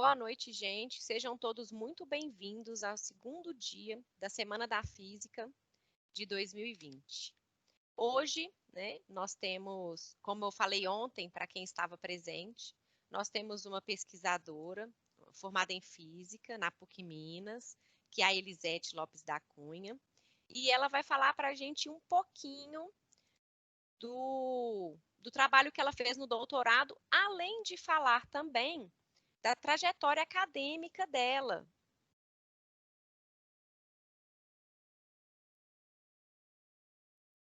Boa noite, gente. Sejam todos muito bem-vindos ao segundo dia da Semana da Física de 2020. Hoje, né, nós temos, como eu falei ontem, para quem estava presente, nós temos uma pesquisadora formada em Física na PUC Minas, que é a Elisete Lopes da Cunha, e ela vai falar para a gente um pouquinho do trabalho que ela fez no doutorado, além de falar também da trajetória acadêmica dela.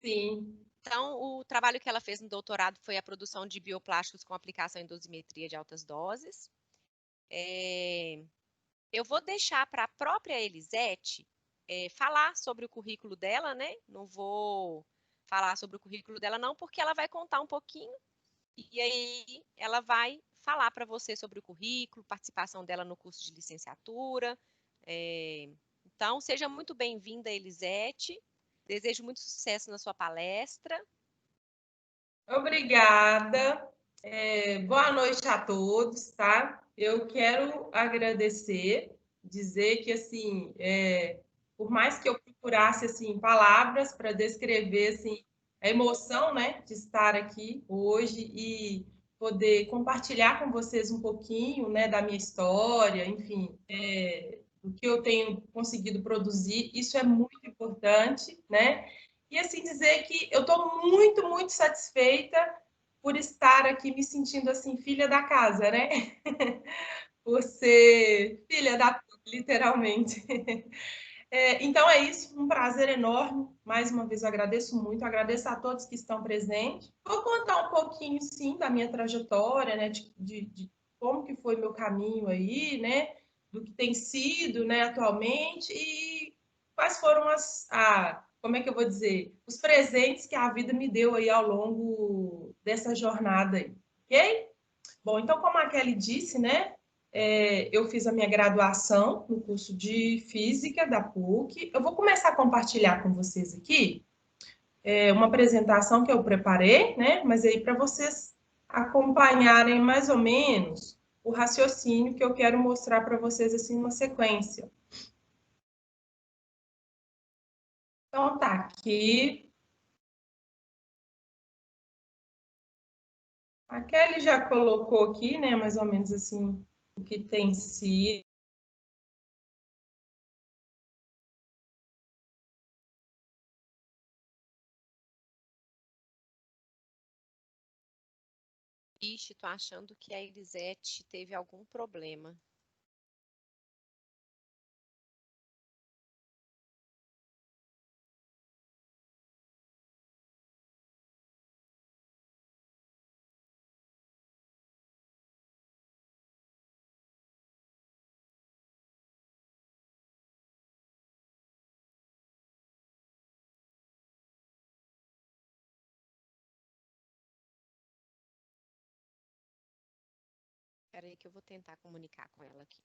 Sim. Então, o trabalho que ela fez no doutorado foi a produção de bioplásticos com aplicação em dosimetria de altas doses. Eu vou deixar para a própria Elisete falar sobre o currículo dela, né? Não vou falar sobre o currículo dela, não, porque ela vai contar um pouquinho e aí ela vai falar para você sobre o currículo, participação dela no curso de licenciatura. Então, seja muito bem-vinda, Elisete. Desejo muito sucesso na sua palestra. Obrigada. Boa noite a todos, tá? Eu quero agradecer, dizer que, assim, por mais que eu procurasse, assim, palavras para descrever, assim, a emoção, né, de estar aqui hoje e poder compartilhar com vocês um pouquinho, né, da minha história, enfim, do que eu tenho conseguido produzir, isso é muito importante, né? E, assim, dizer que eu estou muito, muito satisfeita por estar aqui me sentindo assim, filha da casa, né? Por ser filha da PUC, literalmente. Então é isso, um prazer enorme. Mais uma vez eu agradeço muito, agradeço a todos que estão presentes. Vou contar um pouquinho, sim, da minha trajetória, né? De como que foi meu caminho aí, né? Do que tem sido, né, atualmente e quais foram como é que eu vou dizer? Os presentes que a vida me deu aí ao longo dessa jornada aí, ok? Bom, então, como a Kelly disse, né? Eu fiz a minha graduação no curso de Física da PUC. Eu vou começar a compartilhar com vocês aqui uma apresentação que eu preparei, né? Mas aí para vocês acompanharem mais ou menos o raciocínio que eu quero mostrar para vocês assim numa sequência. Então tá aqui. A Kelly já colocou aqui, né? Mais ou menos assim o que tem sido. Ixi, tô achando que a Elisete teve algum problema. Espera aí que eu vou tentar comunicar com ela aqui.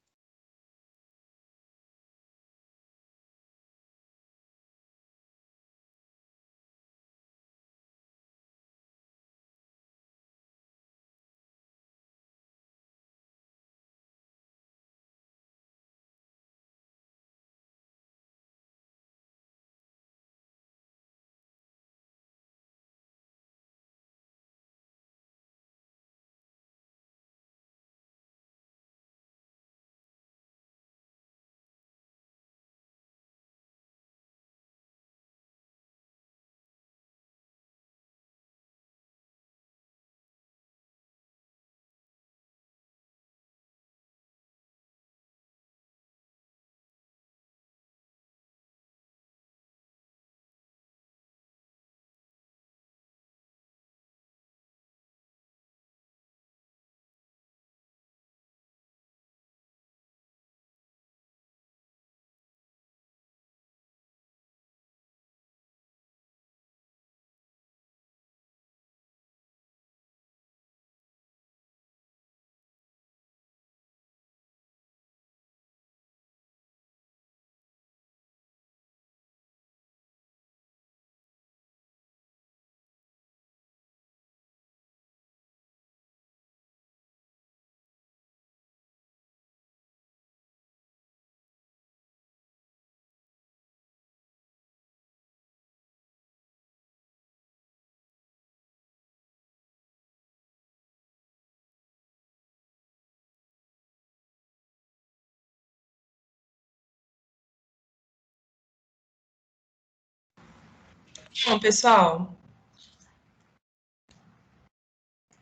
Bom, pessoal,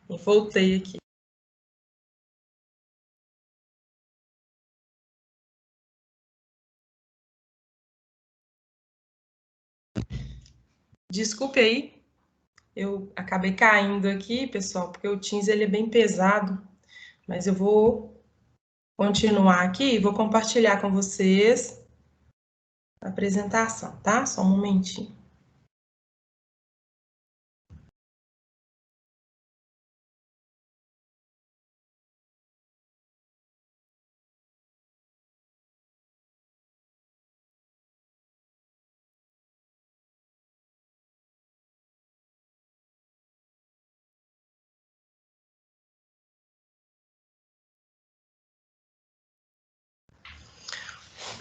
eu voltei aqui. Desculpe aí, eu acabei caindo aqui, pessoal, porque o Teams ele é bem pesado, mas eu vou continuar aqui e vou compartilhar com vocês a apresentação, tá? Só um momentinho.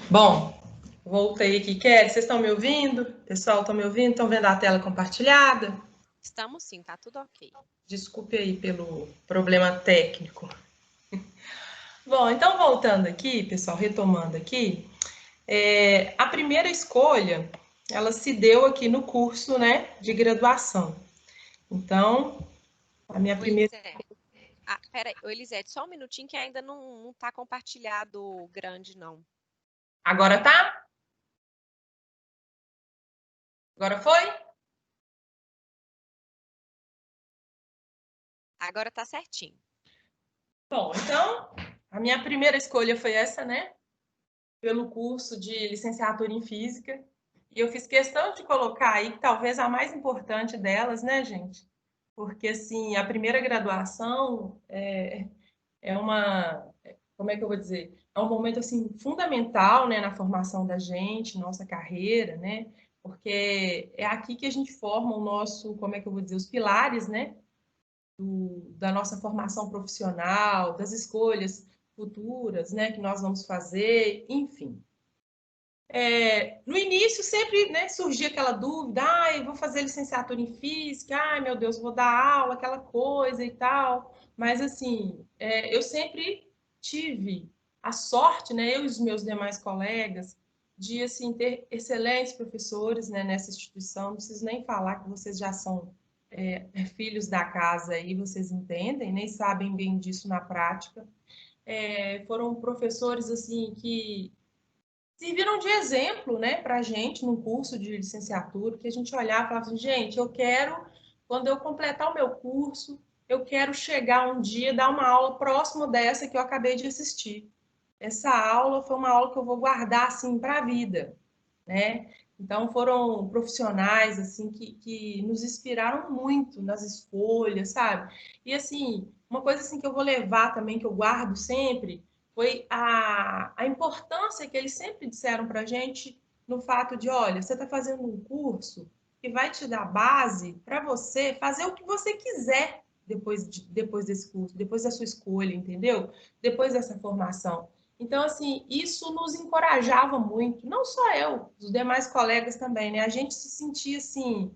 Bom, voltei aqui. Kelly, vocês estão me ouvindo? Pessoal, estão me ouvindo? Estão vendo a tela compartilhada? Estamos sim, tá tudo ok. Desculpe aí pelo problema técnico. Bom, então voltando aqui, pessoal, retomando aqui, a primeira escolha, ela se deu aqui no curso, né, de graduação. Então, a minha primeira... Peraí, Elisete, só um minutinho que ainda não tá compartilhado grande, não. Agora tá? Agora foi? Agora tá certinho. Bom, então, a minha primeira escolha foi essa, né? Pelo curso de licenciatura em Física. E eu fiz questão de colocar aí, talvez a mais importante delas, né, gente? Porque, assim, a primeira graduação é uma... Como é que eu vou dizer? É um momento, assim, fundamental, né, na formação da gente, nossa carreira, né? Porque é aqui que a gente forma o nosso, como é que eu vou dizer, os pilares, né? Da nossa formação profissional, das escolhas futuras, né, que nós vamos fazer, enfim. No início sempre, né, surgia aquela dúvida, eu vou fazer licenciatura em física, meu Deus, vou dar aula, aquela coisa e tal, mas assim, eu sempre tive a sorte, né, eu e os meus demais colegas, de assim ter excelentes professores, né, nessa instituição, não preciso nem falar que vocês já são filhos da casa aí, vocês entendem, nem sabem bem disso na prática. Foram professores assim que serviram de exemplo, né, para a gente no curso de licenciatura, que a gente olhava e falava assim, gente, eu quero, quando eu completar o meu curso, eu quero chegar um dia dar uma aula próximo dessa que eu acabei de assistir. Essa aula foi uma aula que eu vou guardar assim para a vida, né? Então foram profissionais assim que nos inspiraram muito nas escolhas, sabe? E assim, uma coisa assim que eu vou levar também, que eu guardo sempre, foi a importância que eles sempre disseram para a gente no fato de, olha, você está fazendo um curso que vai te dar base para você fazer o que você quiser depois desse curso, depois da sua escolha, entendeu? Depois dessa formação. Então, assim, isso nos encorajava muito, não só eu, os demais colegas também, né? A gente se sentia assim,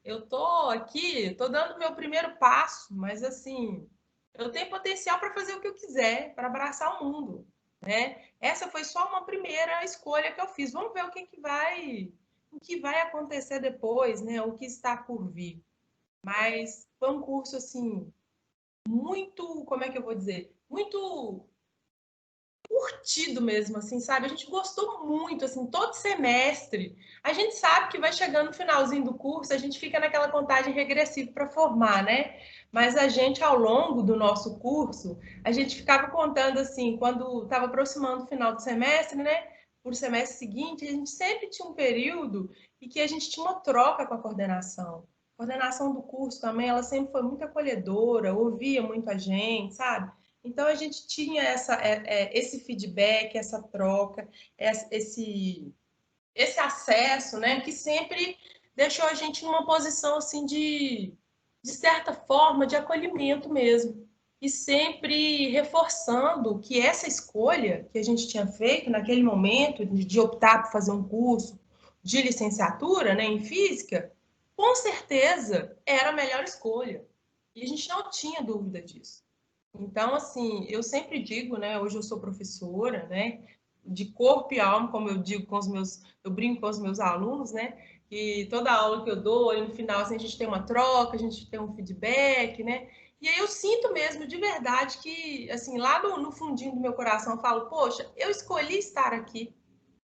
eu tô aqui, tô dando meu primeiro passo, mas assim, eu tenho potencial para fazer o que eu quiser, para abraçar o mundo, né? Essa foi só uma primeira escolha que eu fiz. Vamos ver o que vai acontecer depois, né? O que está por vir. Mas foi um curso assim muito, como é que eu vou dizer? Muito curtido mesmo, assim, sabe? A gente gostou muito, assim, todo semestre. A gente sabe que vai chegando no finalzinho do curso, a gente fica naquela contagem regressiva para formar, né? Mas a gente, ao longo do nosso curso, a gente ficava contando, assim, quando estava aproximando o final do semestre, né? Por semestre seguinte, a gente sempre tinha um período em que a gente tinha uma troca com a coordenação. A coordenação do curso também, ela sempre foi muito acolhedora, ouvia muito a gente, sabe? Então, a gente tinha esse feedback, essa troca, esse acesso, né, que sempre deixou a gente numa posição assim de certa forma, de acolhimento mesmo. E sempre reforçando que essa escolha que a gente tinha feito naquele momento, de optar por fazer um curso de licenciatura, né, em física, com certeza era a melhor escolha. E a gente não tinha dúvida disso. Então, assim, eu sempre digo, né? Hoje eu sou professora, né? De corpo e alma, como eu digo com os meus, eu brinco com os meus alunos, né? que toda aula que eu dou, no final assim, a gente tem uma troca, a gente tem um feedback, né? E aí eu sinto mesmo de verdade que, assim, lá no fundinho do meu coração, eu falo, poxa, eu escolhi estar aqui,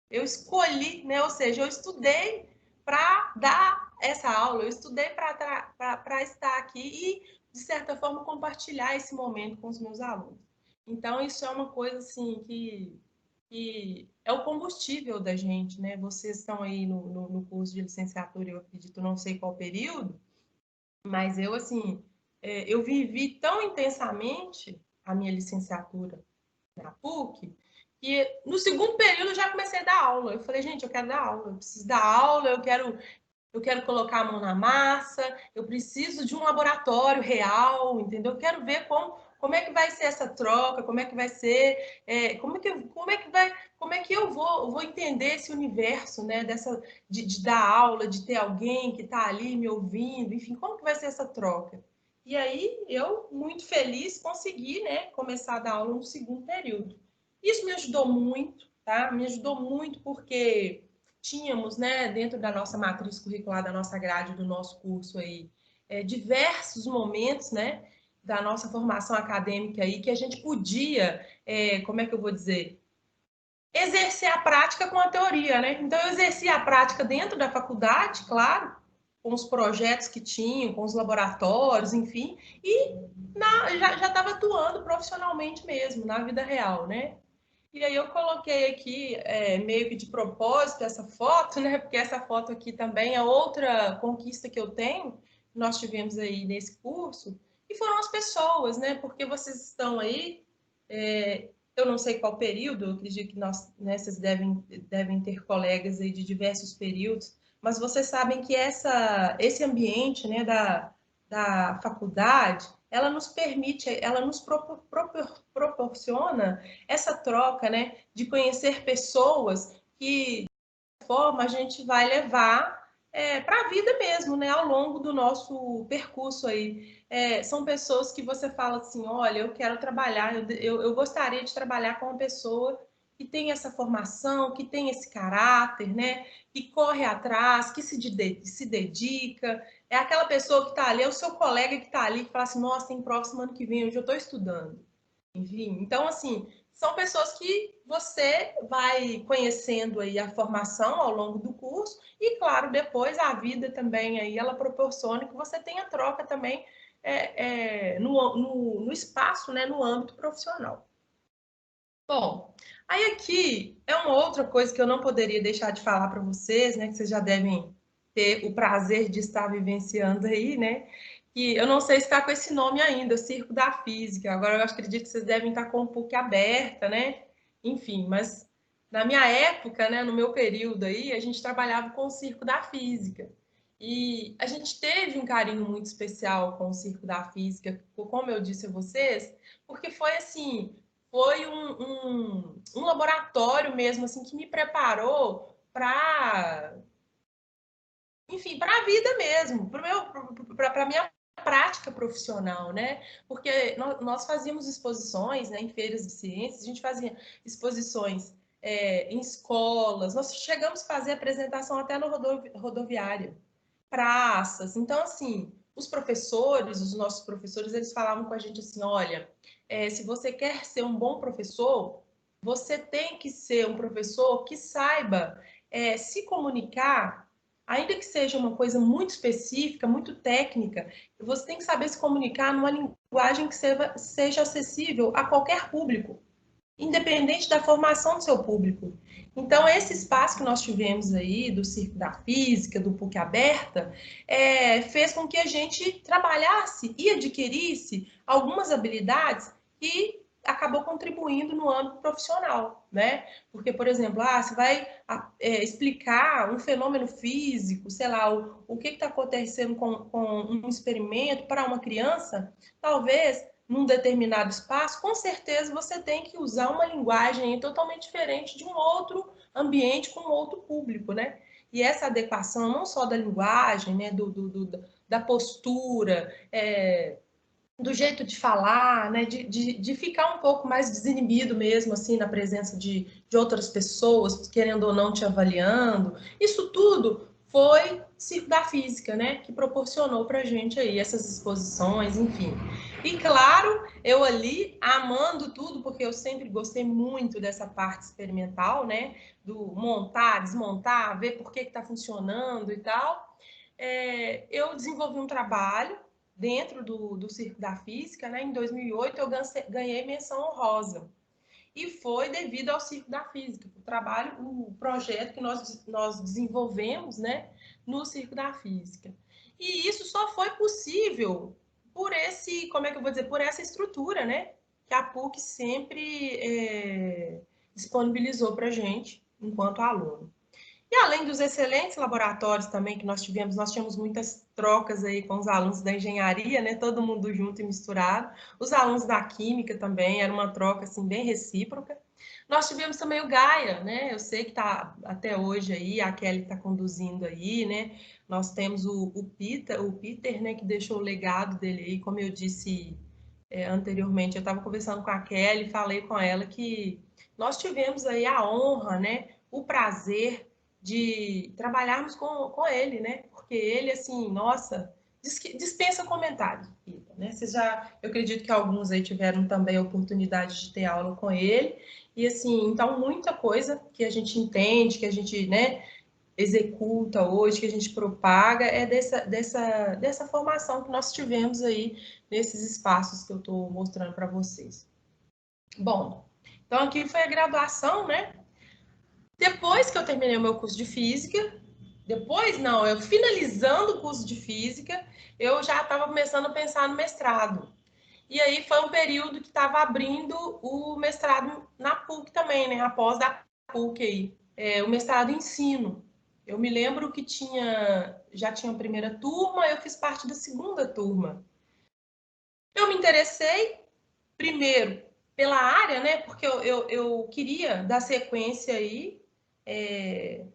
eu escolhi, né? Ou seja, eu estudei para dar essa aula, eu estudei para estar aqui e, de certa forma, compartilhar esse momento com os meus alunos. Então, isso é uma coisa, assim, que é o combustível da gente, né? Vocês estão aí no curso de licenciatura, eu acredito, não sei qual período, mas eu, assim, eu vivi tão intensamente a minha licenciatura na PUC, que no segundo período eu já comecei a dar aula. Eu falei, gente, eu quero dar aula, eu preciso dar aula, eu quero colocar a mão na massa, eu preciso de um laboratório real, entendeu? Eu quero ver como é que vai ser essa troca, como é que vai ser, como é que eu vou entender esse universo, né? De dar aula, de ter alguém que está ali me ouvindo, enfim, como que vai ser essa troca? E aí eu, muito feliz, consegui, né, começar a dar aula no segundo período. Isso me ajudou muito, tá? Me ajudou muito porque tínhamos, né, dentro da nossa matriz curricular, da nossa grade, do nosso curso aí, diversos momentos, né, da nossa formação acadêmica aí, que a gente podia, como é que eu vou dizer, exercer a prática com a teoria, né? Então, eu exercia a prática dentro da faculdade, claro, com os projetos que tinham, com os laboratórios, enfim, e já estava atuando profissionalmente mesmo, na vida real, né? E aí eu coloquei aqui, meio que de propósito, essa foto, né? Porque essa foto aqui também é outra conquista que eu tenho, que nós tivemos aí nesse curso, e foram as pessoas, né? Porque vocês estão aí, eu não sei qual período, eu acredito que vocês devem ter colegas aí de diversos períodos, mas vocês sabem que esse ambiente, né, da faculdade, ela nos permite, ela nos proporciona essa troca, né, de conhecer pessoas que, de forma, a gente vai levar para a vida mesmo, né, ao longo do nosso percurso aí. São pessoas que você fala assim, olha, eu quero trabalhar, eu gostaria de trabalhar com uma pessoa que tem essa formação, que tem esse caráter, né, que corre atrás, que se dedica. É aquela pessoa que está ali, é o seu colega que está ali, que fala assim, nossa, tem prova semana que vem, hoje eu estou estudando. Enfim, então, assim, são pessoas que você vai conhecendo aí a formação ao longo do curso e, claro, depois a vida também aí, ela proporciona que você tenha troca também no espaço, né, no âmbito profissional. Bom, aí aqui é uma outra coisa que eu não poderia deixar de falar para vocês, né, que vocês já devem ter o prazer de estar vivenciando aí, né, que eu não sei se está com esse nome ainda, Circo da Física. Agora eu acredito que vocês devem estar com um PUC aberta, né? Enfim, mas na minha época, né, no meu período aí, a gente trabalhava com o Circo da Física. E a gente teve um carinho muito especial com o Circo da Física, como eu disse a vocês, porque foi assim, foi um laboratório mesmo assim que me preparou para, enfim, para a vida mesmo, para a minha prática profissional, né? Porque nós fazíamos exposições, né, em feiras de ciências, a gente fazia exposições em escolas, nós chegamos a fazer apresentação até no rodoviário, praças. Então, assim, os professores, os nossos professores, eles falavam com a gente assim, olha, se você quer ser um bom professor, você tem que ser um professor que saiba se comunicar, ainda que seja uma coisa muito específica, muito técnica, você tem que saber se comunicar numa linguagem que seja acessível a qualquer público, independente da formação do seu público. Então, esse espaço que nós tivemos aí, do Circo da Física, do PUC Aberta, fez com que a gente trabalhasse e adquirisse algumas habilidades que acabou contribuindo no âmbito profissional, né? Porque, por exemplo, você vai explicar um fenômeno físico, sei lá, o que está acontecendo com um experimento para uma criança, talvez num determinado espaço, com certeza você tem que usar uma linguagem totalmente diferente de um outro ambiente com outro público, né? E essa adequação não só da linguagem, né, da postura, do jeito de falar, né, de ficar um pouco mais desinibido mesmo, assim, na presença de outras pessoas, querendo ou não te avaliando, isso tudo foi Circo da Física, né, que proporcionou para a gente aí essas exposições, enfim. E claro, eu ali amando tudo, porque eu sempre gostei muito dessa parte experimental, né, do montar, desmontar, ver por que está funcionando e tal. Eu desenvolvi um trabalho dentro do Circo da Física, né, em 2008 eu ganhei menção honrosa. E foi devido ao Circo da Física, o trabalho, o projeto que nós desenvolvemos, né, no Circo da Física. E isso só foi possível por esse, como é que eu vou dizer, por essa estrutura, né, que a PUC sempre disponibilizou para a gente, enquanto aluno. E além dos excelentes laboratórios também que nós tínhamos muitas trocas aí com os alunos da engenharia, né? Todo mundo junto e misturado. Os alunos da química também, era uma troca assim bem recíproca. Nós tivemos também o Gaia, né? Eu sei que está até hoje aí, a Kelly está conduzindo aí, né? Nós temos o Peter, né? Que deixou o legado dele aí, como eu disse anteriormente, eu estava conversando com a Kelly, falei com ela que nós tivemos aí a honra, né? O prazer de trabalharmos com ele, né? Porque ele, assim, nossa, dispensa comentários, né? Eu acredito que alguns aí tiveram também a oportunidade de ter aula com ele. E, assim, então, muita coisa que a gente entende, que a gente, né, executa hoje, que a gente propaga, é dessa formação que nós tivemos aí nesses espaços que eu estou mostrando para vocês. Bom, então aqui foi a graduação, né? Depois que eu terminei o meu curso de física, eu finalizando o curso de física, eu já estava começando a pensar no mestrado. E aí foi um período que estava abrindo o mestrado na PUC também, né? Após da PUC aí, o mestrado em ensino. Eu me lembro que já tinha a primeira turma, eu fiz parte da segunda turma. Eu me interessei, primeiro, pela área, né? Porque eu queria dar sequência aí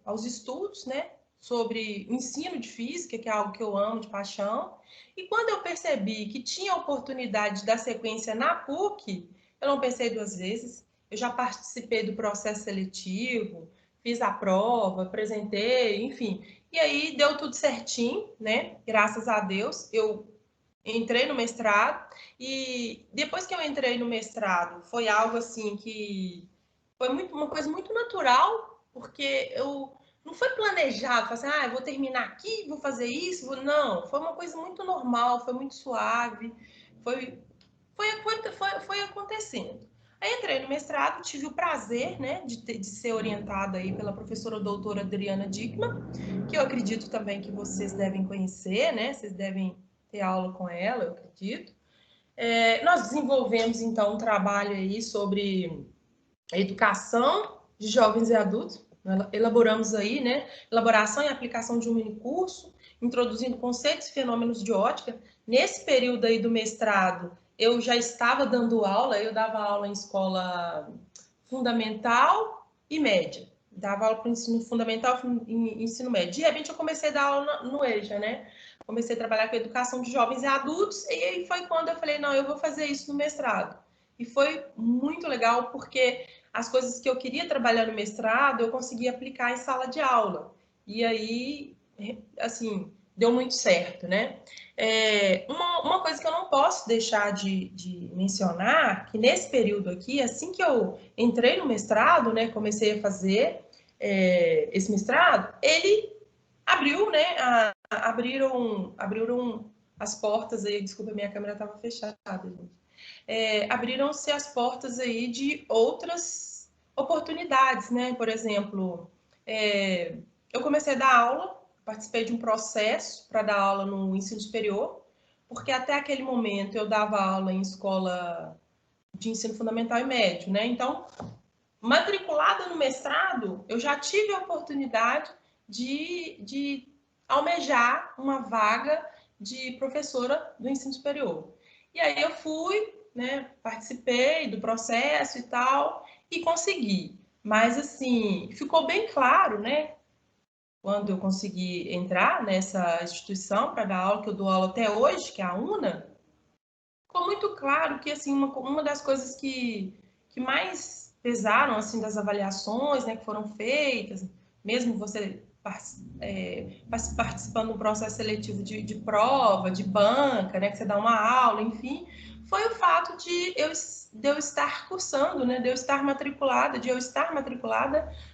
aos estudos, né? Sobre ensino de física, que é algo que eu amo de paixão. E quando eu percebi que tinha oportunidade de dar sequência na PUC, eu não pensei duas vezes. Eu já participei do processo seletivo, fiz a prova, apresentei, enfim. E aí deu tudo certinho, né? Graças a Deus. Eu entrei no mestrado e depois que eu entrei no mestrado, foi algo assim que foi uma coisa muito natural, porque eu não foi planejado, assim, eu vou terminar aqui, vou fazer isso, não, foi uma coisa muito normal, foi muito suave, foi acontecendo. Aí entrei no mestrado, tive o prazer, né, de ser orientada aí pela professora doutora Adriana Dickmann, que eu acredito também que vocês devem conhecer, né, vocês devem ter aula com ela, eu acredito. Nós desenvolvemos, então, um trabalho aí sobre a educação de jovens e adultos. Elaboramos aí, né, elaboração e aplicação de um mini curso, introduzindo conceitos e fenômenos de ótica. Nesse período aí do mestrado, eu já estava dando aula, eu dava aula em escola fundamental e média. Dava aula para o ensino fundamental e ensino médio. De repente, eu comecei a dar aula no EJA, né? Comecei a trabalhar com educação de jovens e adultos, e aí foi quando eu falei, não, eu vou fazer isso no mestrado. E foi muito legal, porque as coisas que eu queria trabalhar no mestrado, eu consegui aplicar em sala de aula. E aí, assim, deu muito certo, né? Uma coisa que eu não posso deixar de mencionar, que nesse período aqui, assim que eu entrei no mestrado, né, comecei a fazer esse mestrado, ele abriu, né, abriram as portas aí, desculpa, minha câmera estava fechada, gente. Abriram-se as portas aí de outras oportunidades, né? Por exemplo, eu comecei a dar aula, participei de um processo para dar aula no ensino superior, porque até aquele momento eu dava aula em escola de ensino fundamental e médio, né? Então, matriculada no mestrado, eu já tive a oportunidade de almejar uma vaga de professora do ensino superior. E aí eu fui, né, participei do processo e tal, e consegui. Mas, assim, ficou bem claro, né, quando eu consegui entrar nessa instituição para dar aula, que eu dou aula até hoje, que é a UNA, ficou muito claro que, assim, uma das coisas que mais pesaram, assim, das avaliações, né, que foram feitas, mesmo você participando do processo seletivo de prova, de banca, né, que você dá uma aula, enfim, foi o fato de eu estar cursando, né, de eu estar matriculada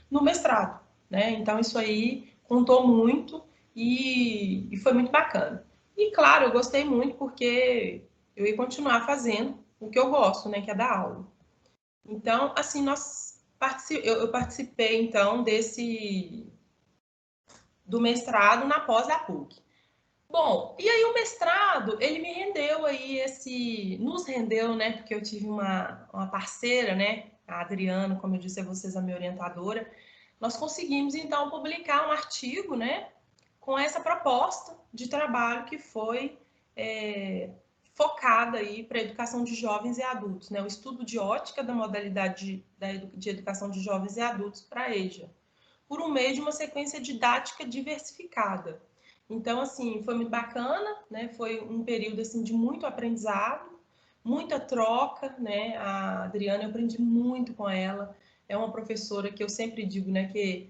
no mestrado, né? Então isso aí contou muito e foi muito bacana. E claro, eu gostei muito porque eu ia continuar fazendo o que eu gosto, né, que é dar aula. Então, assim, eu participei então do mestrado na pós da PUC. Bom, e aí o mestrado, ele me rendeu aí nos rendeu, né, porque eu tive uma parceira, né, a Adriana, como eu disse a vocês, a minha orientadora, nós conseguimos então publicar um artigo, né, com essa proposta de trabalho que foi focada aí para a educação de jovens e adultos, né, o estudo de ótica da modalidade de educação de jovens e adultos para a EJA, por um meio de uma sequência didática diversificada. Então, assim, foi muito bacana, né? Foi um período assim de muito aprendizado, muita troca, né? A Adriana, eu aprendi muito com ela. É uma professora que eu sempre digo, né? Que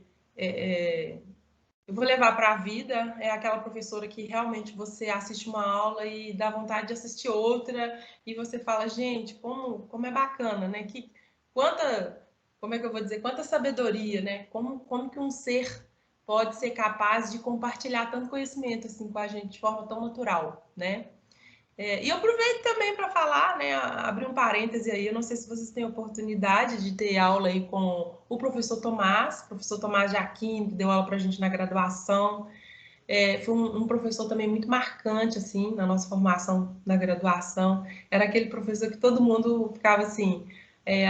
eu vou levar para a vida. É aquela professora que realmente você assiste uma aula e dá vontade de assistir outra e você fala, gente, como é bacana, né? Como é que eu vou dizer? Quanta sabedoria, né? Como que um ser pode ser capaz de compartilhar tanto conhecimento assim com a gente de forma tão natural, né? E eu aproveito também para falar, né, abrir um parêntese aí, eu não sei se vocês têm oportunidade de ter aula aí com o professor Tomás de Aquino, que deu aula para a gente na graduação. Foi um professor também muito marcante, assim, na nossa formação na graduação. Era aquele professor que todo mundo ficava assim,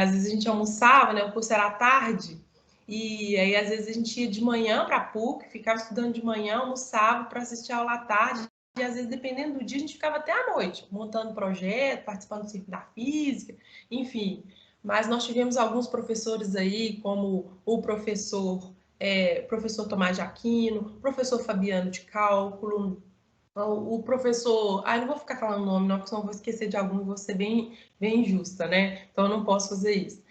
às vezes a gente almoçava, né, o curso era à tarde, e aí às vezes a gente ia de manhã para a PUC, ficava estudando de manhã, almoçava para assistir a aula à tarde, e às vezes, dependendo do dia, a gente ficava até à noite, montando projeto, participando do Círculo da Física, enfim. Mas nós tivemos alguns professores aí, como o professor Tomás de Aquino, professor Fabiano de Cálculo, o professor... não vou ficar falando o nome, não, porque senão eu vou esquecer de algum e vou ser bem injusta, né? Então, eu não posso fazer isso.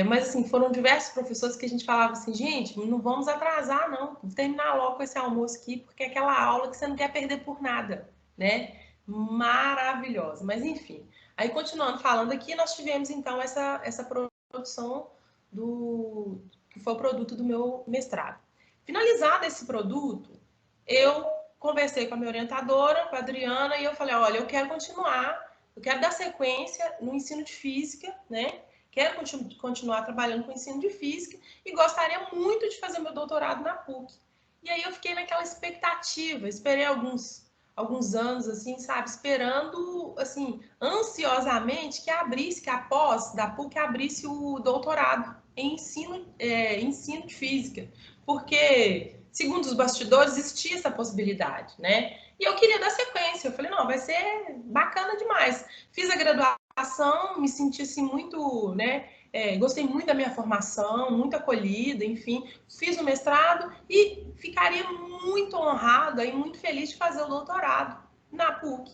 Mas, assim, foram diversos professores que a gente falava assim, gente, não vamos atrasar, não. Vou terminar logo com esse almoço aqui, porque é aquela aula que você não quer perder por nada, né? Maravilhosa. Mas, enfim. Aí, continuando falando aqui, nós tivemos, então, essa produção que foi o produto do meu mestrado. Finalizado esse produto, eu conversei com a minha orientadora, com a Adriana, e eu falei, olha, eu quero continuar, eu quero dar sequência no ensino de física, né? Quero continuar trabalhando com ensino de física e gostaria muito de fazer meu doutorado na PUC. E aí eu fiquei naquela expectativa, esperei alguns anos, assim, sabe, esperando, assim, ansiosamente que a pós da PUC abrisse o doutorado em ensino de física, porque, segundo os bastidores, existia essa possibilidade, né? E eu queria dar sequência, eu falei, não, vai ser bacana demais. Fiz a graduação, me senti, assim, muito, né, gostei muito da minha formação, muito acolhida, enfim, fiz o mestrado e ficaria muito honrada e muito feliz de fazer o doutorado na PUC.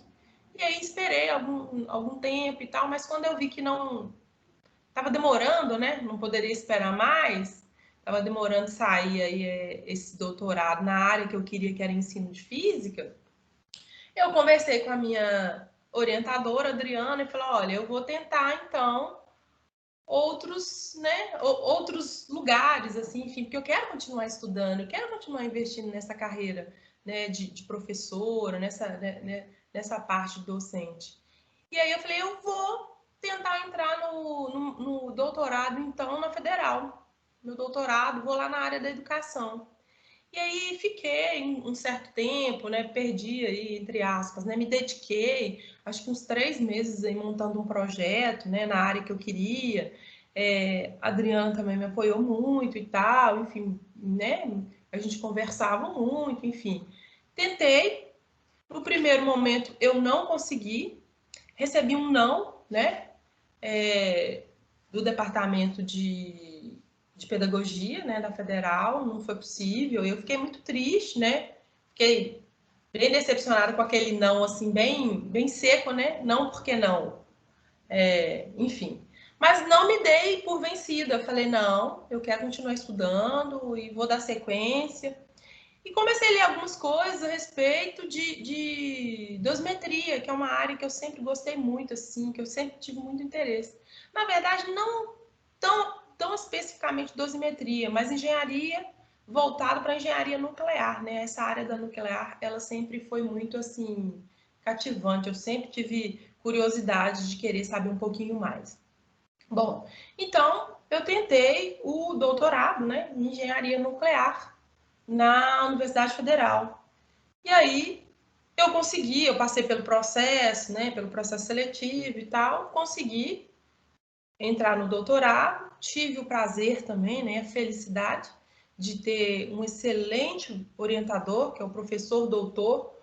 E aí esperei algum tempo e tal, mas quando eu vi que não estava demorando, né, não poderia esperar mais, estava demorando sair aí esse doutorado na área que eu queria, que era ensino de física, eu conversei com a minha orientadora, Adriana, e falei, olha, eu vou tentar, então, outros lugares, assim, enfim, porque eu quero continuar estudando, eu quero continuar investindo nessa carreira, né, de professora, nessa parte docente. E aí eu falei, eu vou tentar entrar no doutorado, então, na Federal. Meu doutorado, vou lá na área da educação. E aí fiquei um certo tempo, né? Perdi aí, entre aspas, né? Me dediquei, acho que uns 3 meses aí montando um projeto, né? Na área que eu queria. A Adriana também me apoiou muito e tal, enfim, né? A gente conversava muito, enfim. Tentei. No primeiro momento eu não consegui, recebi um não, né? Do departamento de pedagogia, né, da Federal, não foi possível. Eu fiquei muito triste, né? Fiquei bem decepcionada com aquele não, assim, bem seco, né? Não, porque não? Enfim. Mas não me dei por vencida. Eu falei, não, eu quero continuar estudando e vou dar sequência. E comecei a ler algumas coisas a respeito de dosimetria, que é uma área que eu sempre gostei muito, assim, que eu sempre tive muito interesse. Na verdade, não tão especificamente dosimetria, mas engenharia voltado para a engenharia nuclear, né? Essa área da nuclear, ela sempre foi muito, assim, cativante. Eu sempre tive curiosidade de querer saber um pouquinho mais. Bom, então eu tentei o doutorado, né, em engenharia nuclear na Universidade Federal. E aí eu consegui, eu passei pelo processo, né, pelo processo seletivo e tal, consegui entrar no doutorado, tive o prazer também, né, a felicidade de ter um excelente orientador, que é o professor doutor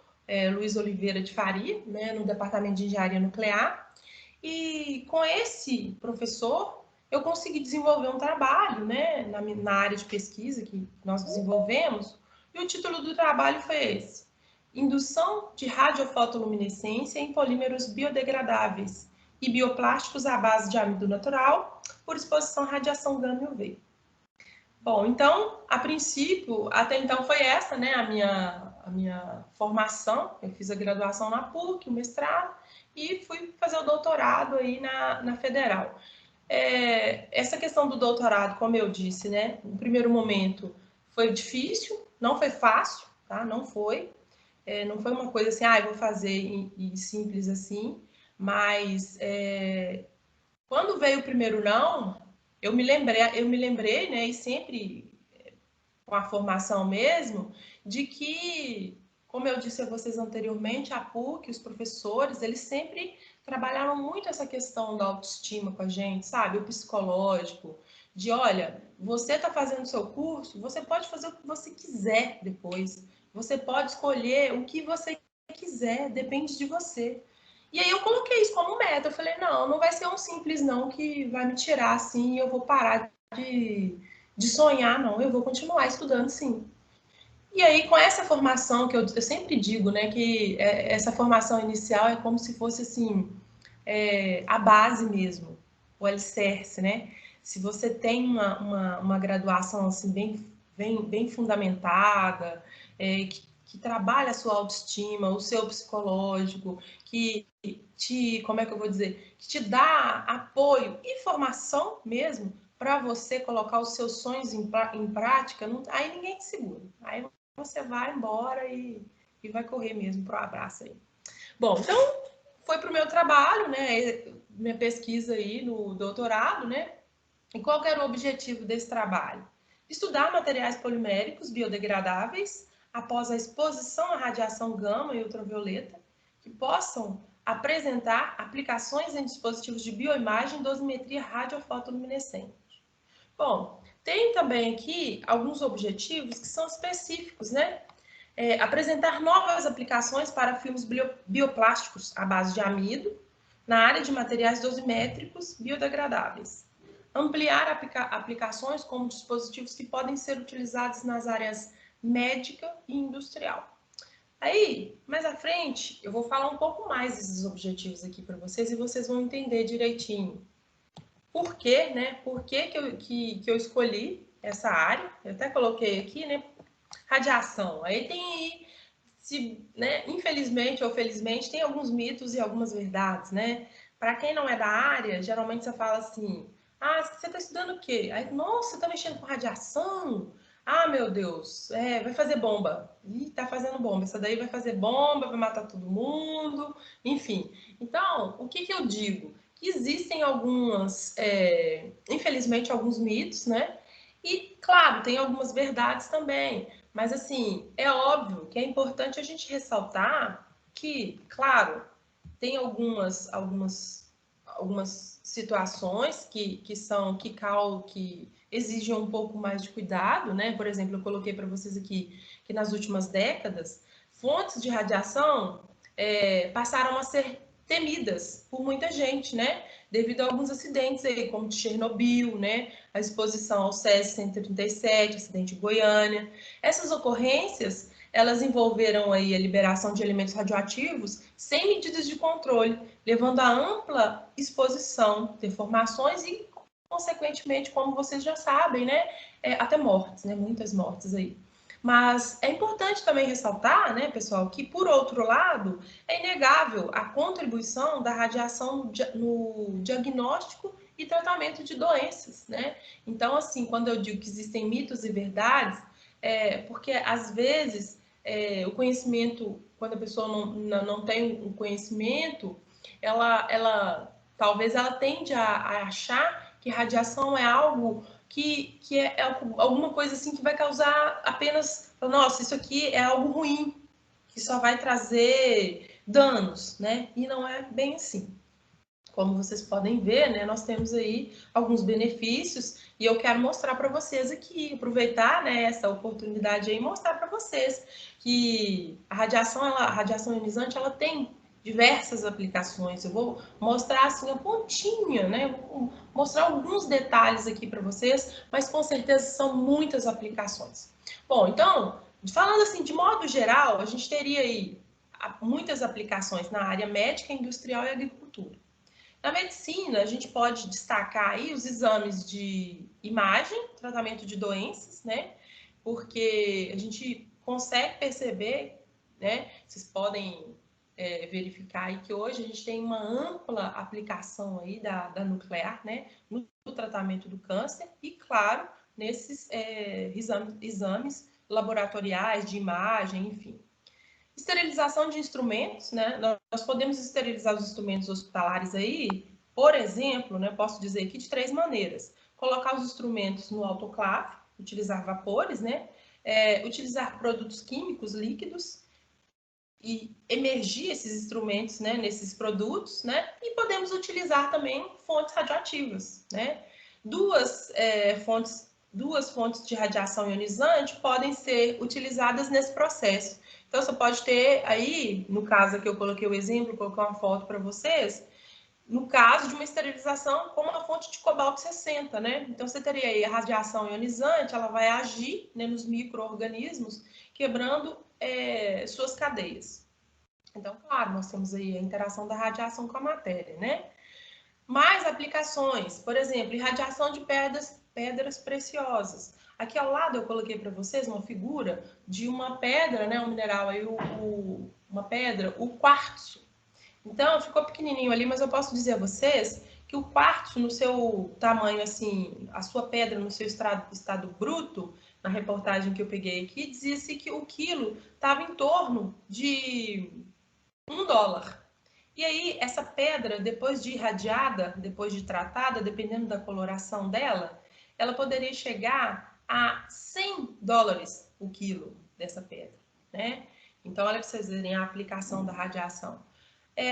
Luiz Oliveira de Faria, né, no Departamento de Engenharia Nuclear. E com esse professor, eu consegui desenvolver um trabalho, né, na área de pesquisa que nós desenvolvemos, e o título do trabalho foi esse: Indução de radiofotoluminescência em polímeros biodegradáveis e bioplásticos à base de amido natural por exposição à radiação gama UV. Bom, então, a princípio, até então foi essa, né, a minha formação. Eu fiz a graduação na PUC, o mestrado, e fui fazer o doutorado aí na Federal. Essa questão do doutorado, como eu disse, né, no primeiro momento foi difícil, não foi fácil, tá? Não foi. Não foi uma coisa assim, vou fazer e simples assim, mas quando veio o primeiro não, eu me lembrei, né, e sempre com a formação mesmo, de que, como eu disse a vocês anteriormente, a PUC, os professores, eles sempre trabalharam muito essa questão da autoestima com a gente, sabe? O psicológico, de olha, você está fazendo o seu curso, você pode fazer o que você quiser depois, você pode escolher o que você quiser, depende de você. E aí eu coloquei isso como meta, eu falei, não vai ser um simples não que vai me tirar assim e eu vou parar de sonhar, não, eu vou continuar estudando sim. E aí, com essa formação, que eu sempre digo, né, que essa formação inicial é como se fosse, assim, a base mesmo, o alicerce, né? Se você tem uma graduação, assim, bem fundamentada, que trabalha a sua autoestima, o seu psicológico, que como é que eu vou dizer, que te dá apoio e formação mesmo para você colocar os seus sonhos em prática, aí ninguém te segura. Aí você vai embora e vai correr mesmo pro abraço aí. Bom, então foi pro meu trabalho, né? Minha pesquisa aí no doutorado, né? E qual que era o objetivo desse trabalho? Estudar materiais poliméricos biodegradáveis após a exposição à radiação gama e ultravioleta que possam apresentar aplicações em dispositivos de bioimagem e dosimetria radiofotoluminescente. Bom, tem também aqui alguns objetivos que são específicos, né? Apresentar novas aplicações para filmes bioplásticos à base de amido na área de materiais dosimétricos biodegradáveis. Ampliar aplicações como dispositivos que podem ser utilizados nas áreas médica e industrial. Aí, mais à frente, eu vou falar um pouco mais desses objetivos aqui para vocês e vocês vão entender direitinho. Por quê, né? Por que eu escolhi essa área? Eu até coloquei aqui, né? Radiação. Aí tem, né? Infelizmente ou felizmente, tem alguns mitos e algumas verdades, né? Para quem não é da área, geralmente você fala assim: você está estudando o quê? Aí, nossa, você está mexendo com radiação? Ah, meu Deus, vai fazer bomba. Ih, tá fazendo bomba. Essa daí vai fazer bomba, vai matar todo mundo, enfim. Então, o que eu digo? Que existem infelizmente, alguns mitos, né? E, claro, tem algumas verdades também. Mas, assim, é óbvio que é importante a gente ressaltar que, claro, tem algumas situações que exigem um pouco mais de cuidado, né? Por exemplo, eu coloquei para vocês aqui que nas últimas décadas, fontes de radiação passaram a ser temidas por muita gente, né? Devido a alguns acidentes aí, como de Chernobyl, né? A exposição ao Césio-137, acidente de Goiânia. Essas ocorrências, elas envolveram aí a liberação de elementos radioativos sem medidas de controle, levando a ampla exposição, deformações e, consequentemente, como vocês já sabem, né? Até mortes, né? Muitas mortes aí. Mas é importante também ressaltar, né, pessoal, que, por outro lado, é inegável a contribuição da radiação no diagnóstico e tratamento de doenças, né? Então, assim, quando eu digo que existem mitos e verdades, porque, às vezes, o conhecimento, quando a pessoa não tem um conhecimento, talvez ela tende a achar que radiação é algo que é alguma coisa assim que vai causar apenas, nossa, isso aqui é algo ruim, que só vai trazer danos, né? E não é bem assim. Como vocês podem ver, né, nós temos aí alguns benefícios e eu quero mostrar para vocês aqui, aproveitar, né, essa oportunidade aí e mostrar para vocês que a radiação ionizante, ela tem diversas aplicações. Eu vou mostrar assim a pontinha, né? Vou mostrar alguns detalhes aqui para vocês, mas com certeza são muitas aplicações. Bom, então, falando assim de modo geral, a gente teria aí muitas aplicações na área médica, industrial e agricultura. Na medicina, a gente pode destacar aí os exames de imagem, tratamento de doenças, né? Porque a gente consegue perceber, né? Vocês podem verificar aí que hoje a gente tem uma ampla aplicação aí da nuclear, né? No tratamento do câncer e, claro, nesses exames laboratoriais de imagem, enfim. Esterilização de instrumentos, né? Nós podemos esterilizar os instrumentos hospitalares aí, por exemplo, né? Posso dizer aqui de 3 maneiras. Colocar os instrumentos no autoclave, utilizar vapores, né? Utilizar produtos químicos líquidos e emergir esses instrumentos, né? Nesses produtos, né? E podemos utilizar também fontes radioativas, né? Duas fontes de radiação ionizante podem ser utilizadas nesse processo. Então, você pode ter aí, no caso aqui eu coloquei o exemplo, coloquei uma foto para vocês, no caso de uma esterilização com uma fonte de cobalto 60, né? Então, você teria aí a radiação ionizante, ela vai agir, né, nos micro-organismos, quebrando suas cadeias. Então, claro, nós temos aí a interação da radiação com a matéria, né? Mais aplicações, por exemplo, irradiação de pedras preciosas. Aqui ao lado eu coloquei para vocês uma figura de uma pedra, né, um mineral aí, uma pedra, o quartzo. Então, ficou pequenininho ali, mas eu posso dizer a vocês que o quartzo, no seu tamanho, assim, a sua pedra no seu estado bruto, na reportagem que eu peguei aqui, dizia-se que o quilo estava em torno de $1. E aí, essa pedra, depois de irradiada, depois de tratada, dependendo da coloração dela, ela poderia chegar a $100 o quilo dessa pedra, né? Então, olha para vocês verem a aplicação da radiação.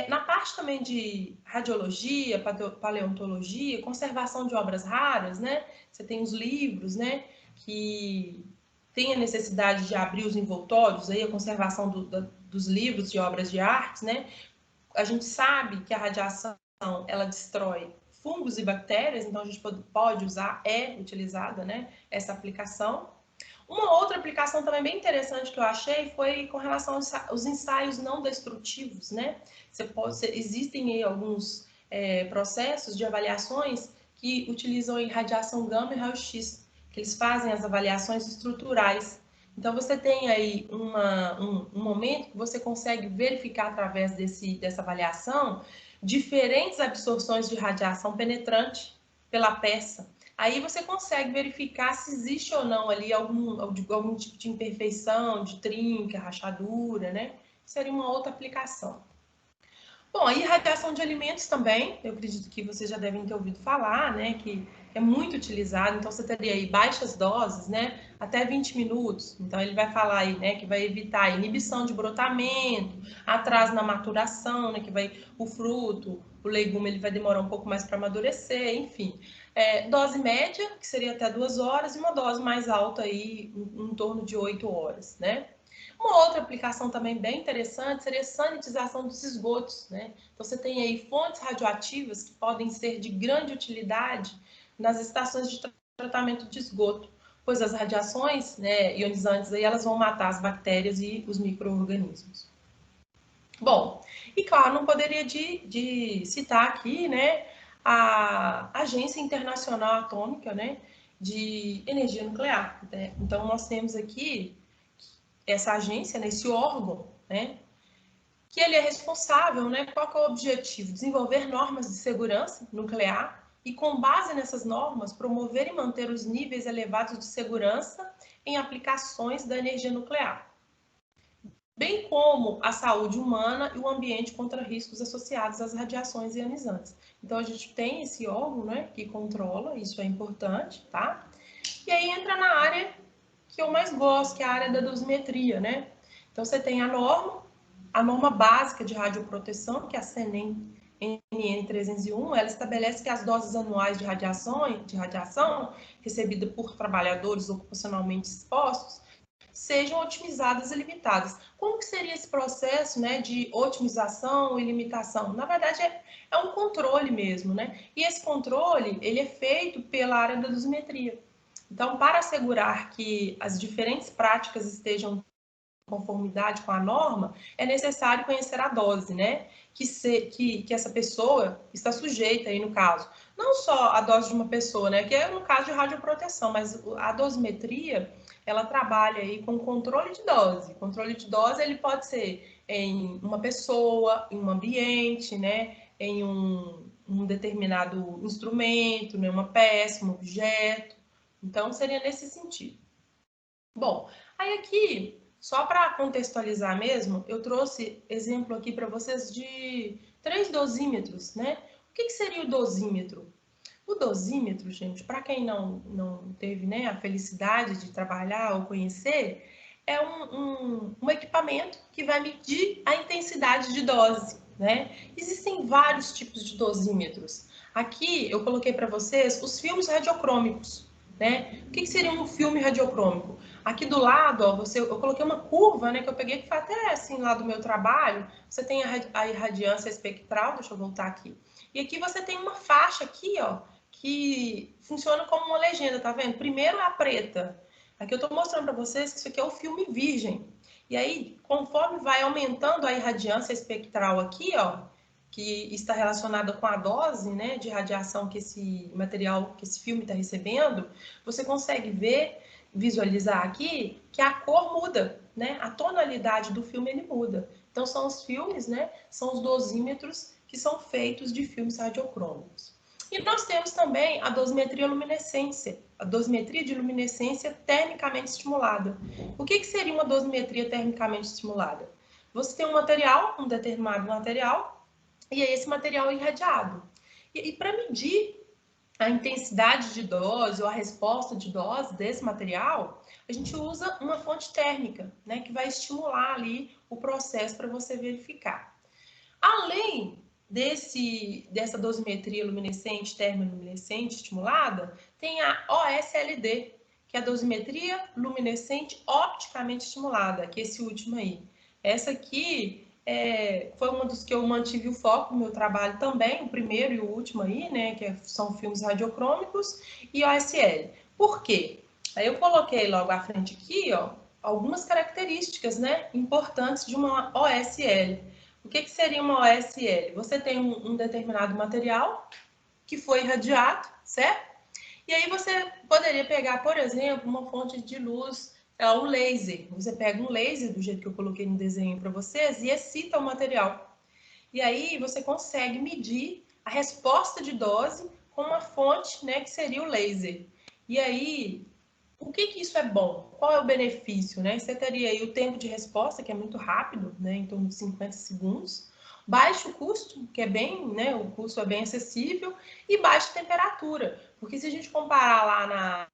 Na parte também de radiologia, paleontologia, conservação de obras raras, né? Você tem os livros, né? Que tem a necessidade de abrir os envoltórios, aí a conservação dos livros de obras de arte, né? A gente sabe que a radiação, ela destrói fungos e bactérias, então a gente pode usar, utilizada, né? Essa aplicação. Uma outra aplicação também bem interessante que eu achei foi com relação aos ensaios não destrutivos, né? Existem aí alguns processos de avaliações que utilizam aí radiação gama e raio-x, que eles fazem as avaliações estruturais. Então, você tem aí um momento que você consegue verificar através dessa avaliação diferentes absorções de radiação penetrante pela peça. Aí você consegue verificar se existe ou não ali algum tipo de imperfeição, de trinca, rachadura, né? Seria uma outra aplicação. Bom, aí radiação de alimentos também, eu acredito que vocês já devem ter ouvido falar, né? Que é muito utilizado, então você teria aí baixas doses, né? Até 20 minutos. Então ele vai falar aí, né? Que vai evitar a inibição de brotamento, atraso na maturação, né? Que o fruto, o legume, ele vai demorar um pouco mais para amadurecer, enfim. Dose média, que seria até 2 horas, e uma dose mais alta aí, em torno de 8 horas, né? Uma outra aplicação também bem interessante seria a sanitização dos esgotos, né? Então, você tem aí fontes radioativas que podem ser de grande utilidade nas estações de tratamento de esgoto, pois as radiações, né, ionizantes aí, elas vão matar as bactérias e os micro-organismos. Bom, e claro, não poderia de citar aqui, né, a Agência Internacional Atômica, né, de Energia Nuclear, né? Então, nós temos aqui essa agência, nesse órgão, né, que ele é responsável, né, qual que é o objetivo? Desenvolver normas de segurança nuclear e, com base nessas normas, promover e manter os níveis elevados de segurança em aplicações da energia nuclear, bem como a saúde humana e o ambiente contra riscos associados às radiações ionizantes. Então, a gente tem esse órgão, né, que controla, isso é importante, tá? E aí entra na área que eu mais gosto, que é a área da dosimetria, né? Então, você tem a norma básica de radioproteção, que é a CNEN NN301, ela estabelece que as doses anuais de radiação recebida por trabalhadores ocupacionalmente expostos sejam otimizadas e limitadas. Como que seria esse processo, né, de otimização e limitação? Na verdade, é um controle mesmo, né? E esse controle, ele é feito pela área da dosimetria. Então, para assegurar que as diferentes práticas estejam em conformidade com a norma, é necessário conhecer a dose, né? Que essa pessoa está sujeita aí no caso. Não só a dose de uma pessoa, né? Que é no caso de radioproteção, mas a dosimetria, ela trabalha aí com controle de dose. Controle de dose, ele pode ser em uma pessoa, em um ambiente, né? Em um determinado instrumento, né? Uma peça, um objeto. Então, seria nesse sentido. Bom, aí aqui, só para contextualizar mesmo, eu trouxe exemplo aqui para vocês de 3 dosímetros, né? O que seria o dosímetro? O dosímetro, gente, para quem não teve, né, a felicidade de trabalhar ou conhecer, é um equipamento que vai medir a intensidade de dose, né? Existem vários tipos de dosímetros. Aqui eu coloquei para vocês os filmes radiocrômicos, né? O que seria um filme radiocrômico? Aqui do lado, ó, eu coloquei uma curva, né, que eu peguei que foi até assim lá do meu trabalho. Você tem a irradiância espectral, deixa eu voltar aqui. E aqui você tem uma faixa aqui, ó, que funciona como uma legenda, tá vendo? Primeiro é a preta. Aqui eu estou mostrando para vocês que isso aqui é o filme virgem. E aí, conforme vai aumentando a irradiância espectral aqui, ó, que está relacionada com a dose, né, de radiação que esse material, que esse filme está recebendo, você consegue visualizar aqui que a cor muda, né? A tonalidade do filme ele muda. Então são os filmes, né? São os dosímetros que são feitos de filmes radiocrômicos. E nós temos também a dosimetria luminescência, a dosimetria de luminescência termicamente estimulada. O que seria uma dosimetria termicamente estimulada? Você tem um material, um determinado material, e é esse material irradiado. E para medir a intensidade de dose ou a resposta de dose desse material, a gente usa uma fonte térmica, né, que vai estimular ali o processo para você verificar. Além dessa dosimetria luminescente, termoluminescente estimulada, tem a OSLD, que é a dosimetria luminescente opticamente estimulada, que é esse último aí. Essa aqui foi uma dos que eu mantive o foco no meu trabalho também, o primeiro e o último aí, né, que são filmes radiocrômicos e OSL. Por quê? Aí eu coloquei logo à frente aqui, ó, algumas características, né, importantes de uma OSL. O que seria uma OSL? Você tem um determinado material que foi irradiado, certo? E aí você poderia pegar, por exemplo, uma fonte de luz, o laser. Você pega um laser, do jeito que eu coloquei no desenho para vocês, e excita o material. E aí você consegue medir a resposta de dose com uma fonte, né, que seria o laser. E aí, por que isso é bom? Qual é o benefício, né? Você teria aí o tempo de resposta, que é muito rápido, né, em torno de 50 segundos, baixo custo, que é bem, né, o custo é bem acessível, e baixa temperatura, porque se a gente comparar lá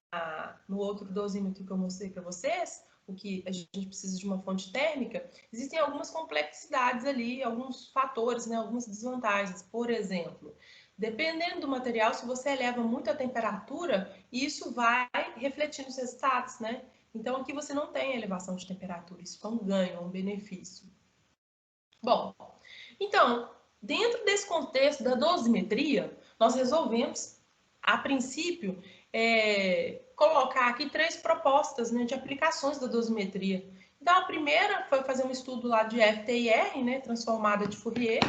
no outro dosímetro que eu mostrei para vocês, o que a gente precisa de uma fonte térmica, existem algumas complexidades ali, alguns fatores, né, algumas desvantagens. Por exemplo, dependendo do material, se você eleva muito a temperatura, isso vai refletir nos resultados, né? Então, aqui você não tem elevação de temperatura, isso é um ganho, é um benefício. Bom, então, dentro desse contexto da dosimetria, nós resolvemos, a princípio, colocar aqui 3 propostas, né, de aplicações da dosimetria. Então, a primeira foi fazer um estudo lá de FTIR, né, transformada de Fourier.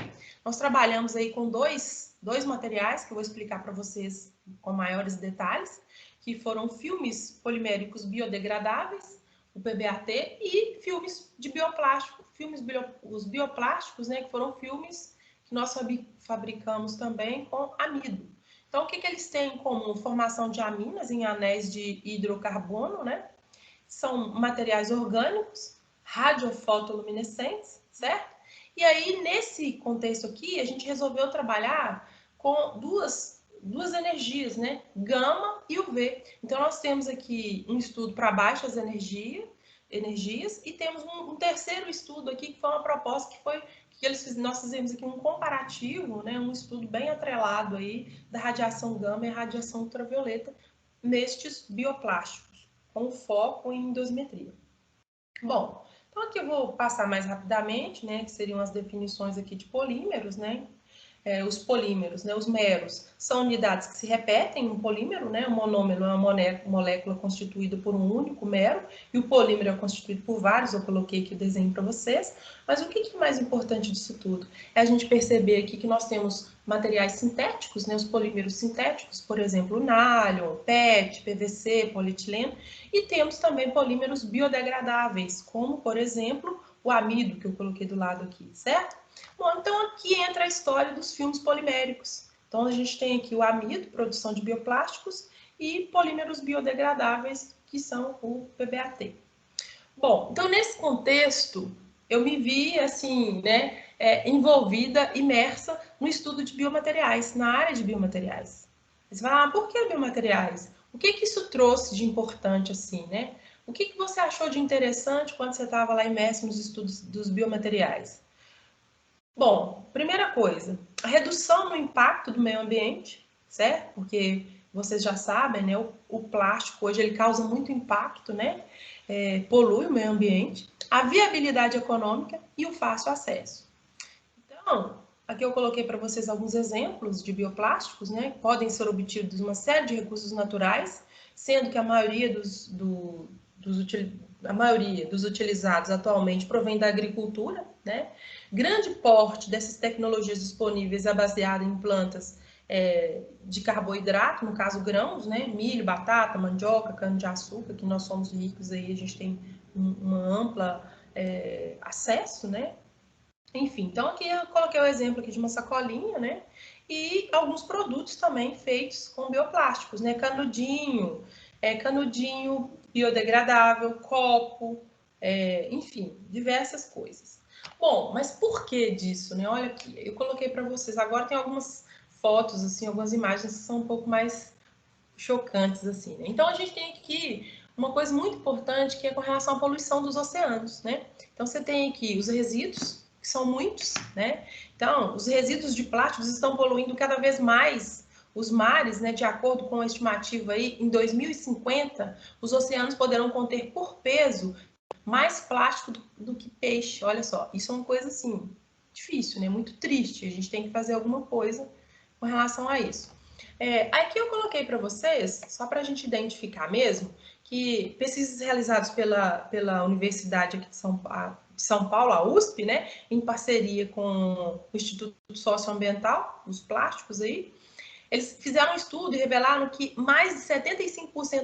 Nós trabalhamos aí com dois materiais, que eu vou explicar para vocês com maiores detalhes, que foram filmes poliméricos biodegradáveis. o PBAT, e filmes de bioplástico, os bioplásticos, né, que foram filmes que nós fabricamos também com amido. Então, o que eles têm em comum? Formação de aminas em anéis de hidrocarbono, né? São materiais orgânicos, radiofotoluminescentes, certo? E aí, nesse contexto aqui, a gente resolveu trabalhar com duas energias, né? Gama e UV. Então, nós temos aqui um estudo para baixas energias e temos um terceiro estudo aqui que foi uma proposta que foi nós fizemos aqui um comparativo, né? Um estudo bem atrelado aí da radiação gama e radiação ultravioleta nestes bioplásticos, com foco em dosimetria. Bom, então aqui eu vou passar mais rapidamente, né, que seriam as definições aqui de polímeros, né? Os polímeros, né, os meros, são unidades que se repetem em um polímero, né? O monômero é uma molécula constituída por um único mero, e o polímero é constituído por vários, eu coloquei aqui o desenho para vocês, mas o que é mais importante disso tudo? É a gente perceber aqui que nós temos materiais sintéticos, né, os polímeros sintéticos, por exemplo, o nylon, PET, PVC, polietileno, e temos também polímeros biodegradáveis, como, por exemplo, o amido, que eu coloquei do lado aqui, certo? Bom, então aqui entra a história dos filmes poliméricos. Então a gente tem aqui o amido, produção de bioplásticos, e polímeros biodegradáveis, que são o PBAT. Bom, então nesse contexto, eu me vi assim, né, envolvida, imersa no estudo de biomateriais, na área de biomateriais. Você fala, por que biomateriais? O que isso trouxe de importante assim, né? O que você achou de interessante quando você estava lá imerso nos estudos dos biomateriais? Bom, primeira coisa, a redução no impacto do meio ambiente, certo? Porque vocês já sabem, né? O plástico hoje ele causa muito impacto, né? Polui o meio ambiente, a viabilidade econômica e o fácil acesso. Então, aqui eu coloquei para vocês alguns exemplos de bioplásticos, né? Que podem ser obtidos de uma série de recursos naturais, sendo que a maioria dos utilizados atualmente provém da agricultura, né? Grande porte dessas tecnologias disponíveis é baseada em plantas de carboidrato, no caso grãos, né? Milho, batata, mandioca, cana-de-açúcar, que nós somos ricos aí, a gente tem uma ampla acesso, né? Enfim, então aqui eu coloquei o exemplo aqui de uma sacolinha, né? E alguns produtos também feitos com bioplásticos, né? Canudinho biodegradável, copo, enfim, diversas coisas. Bom, mas por que disso, né? Olha aqui, eu coloquei para vocês. Agora tem algumas fotos, assim, algumas imagens que são um pouco mais chocantes, assim, né? Então a gente tem aqui uma coisa muito importante que é com relação à poluição dos oceanos, né? Então você tem aqui os resíduos, que são muitos, né? Então, os resíduos de plásticos estão poluindo cada vez mais os mares, né? De acordo com a estimativa aí, em 2050, os oceanos poderão conter por peso mais plástico do que peixe. Olha só, isso é uma coisa assim difícil, né? Muito triste. A gente tem que fazer alguma coisa com relação a isso. Aqui eu coloquei para vocês, só para a gente identificar mesmo, que pesquisas realizadas pela Universidade aqui de São Paulo, a USP, né, em parceria com o Instituto Socioambiental, os plásticos aí, eles fizeram um estudo e revelaram que mais de 75%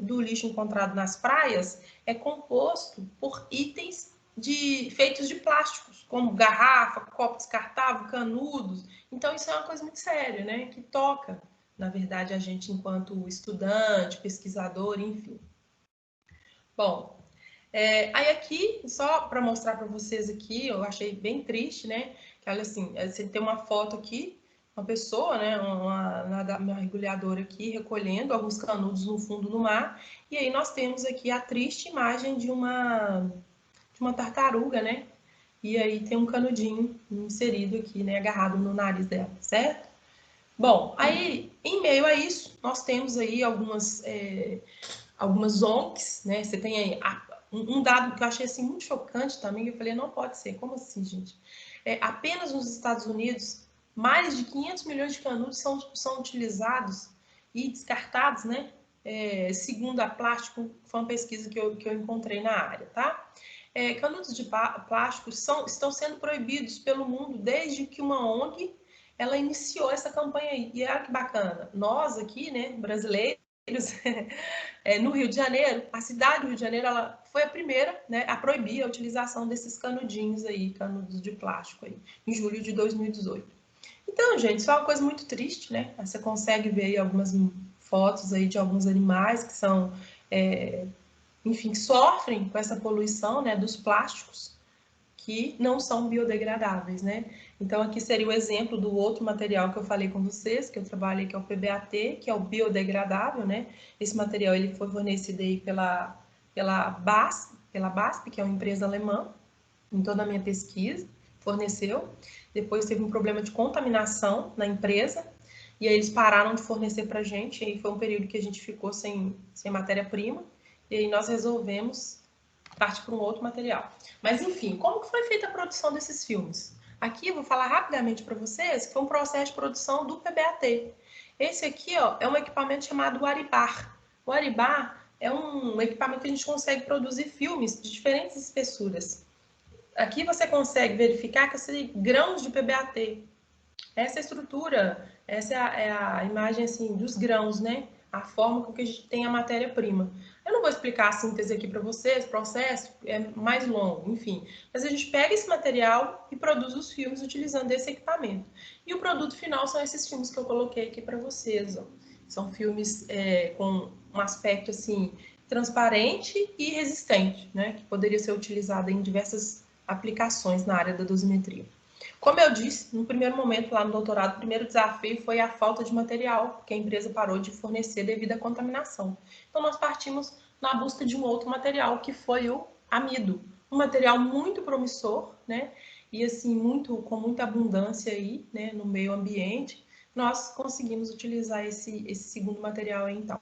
do lixo encontrado nas praias é composto por itens feitos de plásticos, como garrafa, copo descartável, canudos. Então, isso é uma coisa muito séria, né? Que toca, na verdade, a gente enquanto estudante, pesquisador, enfim. Bom, aí aqui, só para mostrar para vocês aqui, eu achei bem triste, né? Que olha assim, você tem uma foto aqui, uma pessoa, né, uma mergulhadora aqui, recolhendo alguns canudos no fundo do mar, e aí nós temos aqui a triste imagem de uma tartaruga, né? E aí tem um canudinho inserido aqui, né, agarrado no nariz dela, certo? Bom, aí, em meio a isso, nós temos aí algumas ONGs, né? Você tem aí um dado que eu achei assim muito chocante também, eu falei, não pode ser, como assim, gente? Apenas nos Estados Unidos, mais de 500 milhões de canudos são utilizados e descartados, né? Segundo a Plástico, foi uma pesquisa que eu encontrei na área, tá? Canudos de plástico estão sendo proibidos pelo mundo desde que uma ONG ela iniciou essa campanha aí. E olha que bacana, nós aqui, né, brasileiros, no Rio de Janeiro, a cidade do Rio de Janeiro, ela foi a primeira, né, a proibir a utilização desses canudinhos aí, canudos de plástico aí, em julho de 2018. Então, gente, isso é uma coisa muito triste, né? Você consegue ver aí algumas fotos aí de alguns animais que são, enfim, que sofrem com essa poluição, né, dos plásticos, que não são biodegradáveis, né? Então, aqui seria o exemplo do outro material que eu falei com vocês, que eu trabalhei, que é o PBAT, que é o biodegradável, né? Esse material ele foi fornecido aí pela BASF, que é uma empresa alemã, em toda a minha pesquisa, forneceu. Depois teve um problema de contaminação na empresa, e aí eles pararam de fornecer para a gente, e aí foi um período que a gente ficou sem matéria-prima, e aí nós resolvemos partir para um outro material. Mas, enfim, como que foi feita a produção desses filmes? Aqui eu vou falar rapidamente para vocês que foi um processo de produção do PBAT. Esse aqui, ó, é um equipamento chamado Aribar. O Aribar é um equipamento que a gente consegue produzir filmes de diferentes espessuras. Aqui você consegue verificar que são grãos de PBAT. Essa estrutura, essa é a imagem assim dos grãos, né? A forma com que a gente tem a matéria-prima. Eu não vou explicar a síntese aqui para vocês, o processo é mais longo, enfim. Mas a gente pega esse material e produz os filmes utilizando esse equipamento. E o produto final são esses filmes que eu coloquei aqui para vocês. Ó. São filmes com um aspecto assim transparente e resistente, né? Que poderia ser utilizado em diversas aplicações na área da dosimetria. Como eu disse, no primeiro momento lá no doutorado, o primeiro desafio foi a falta de material, porque a empresa parou de fornecer devido à contaminação. Então nós partimos na busca de um outro material, que foi o amido, um material muito promissor, né? E assim, com muita abundância aí, né, no meio ambiente, nós conseguimos utilizar esse segundo material aí, então.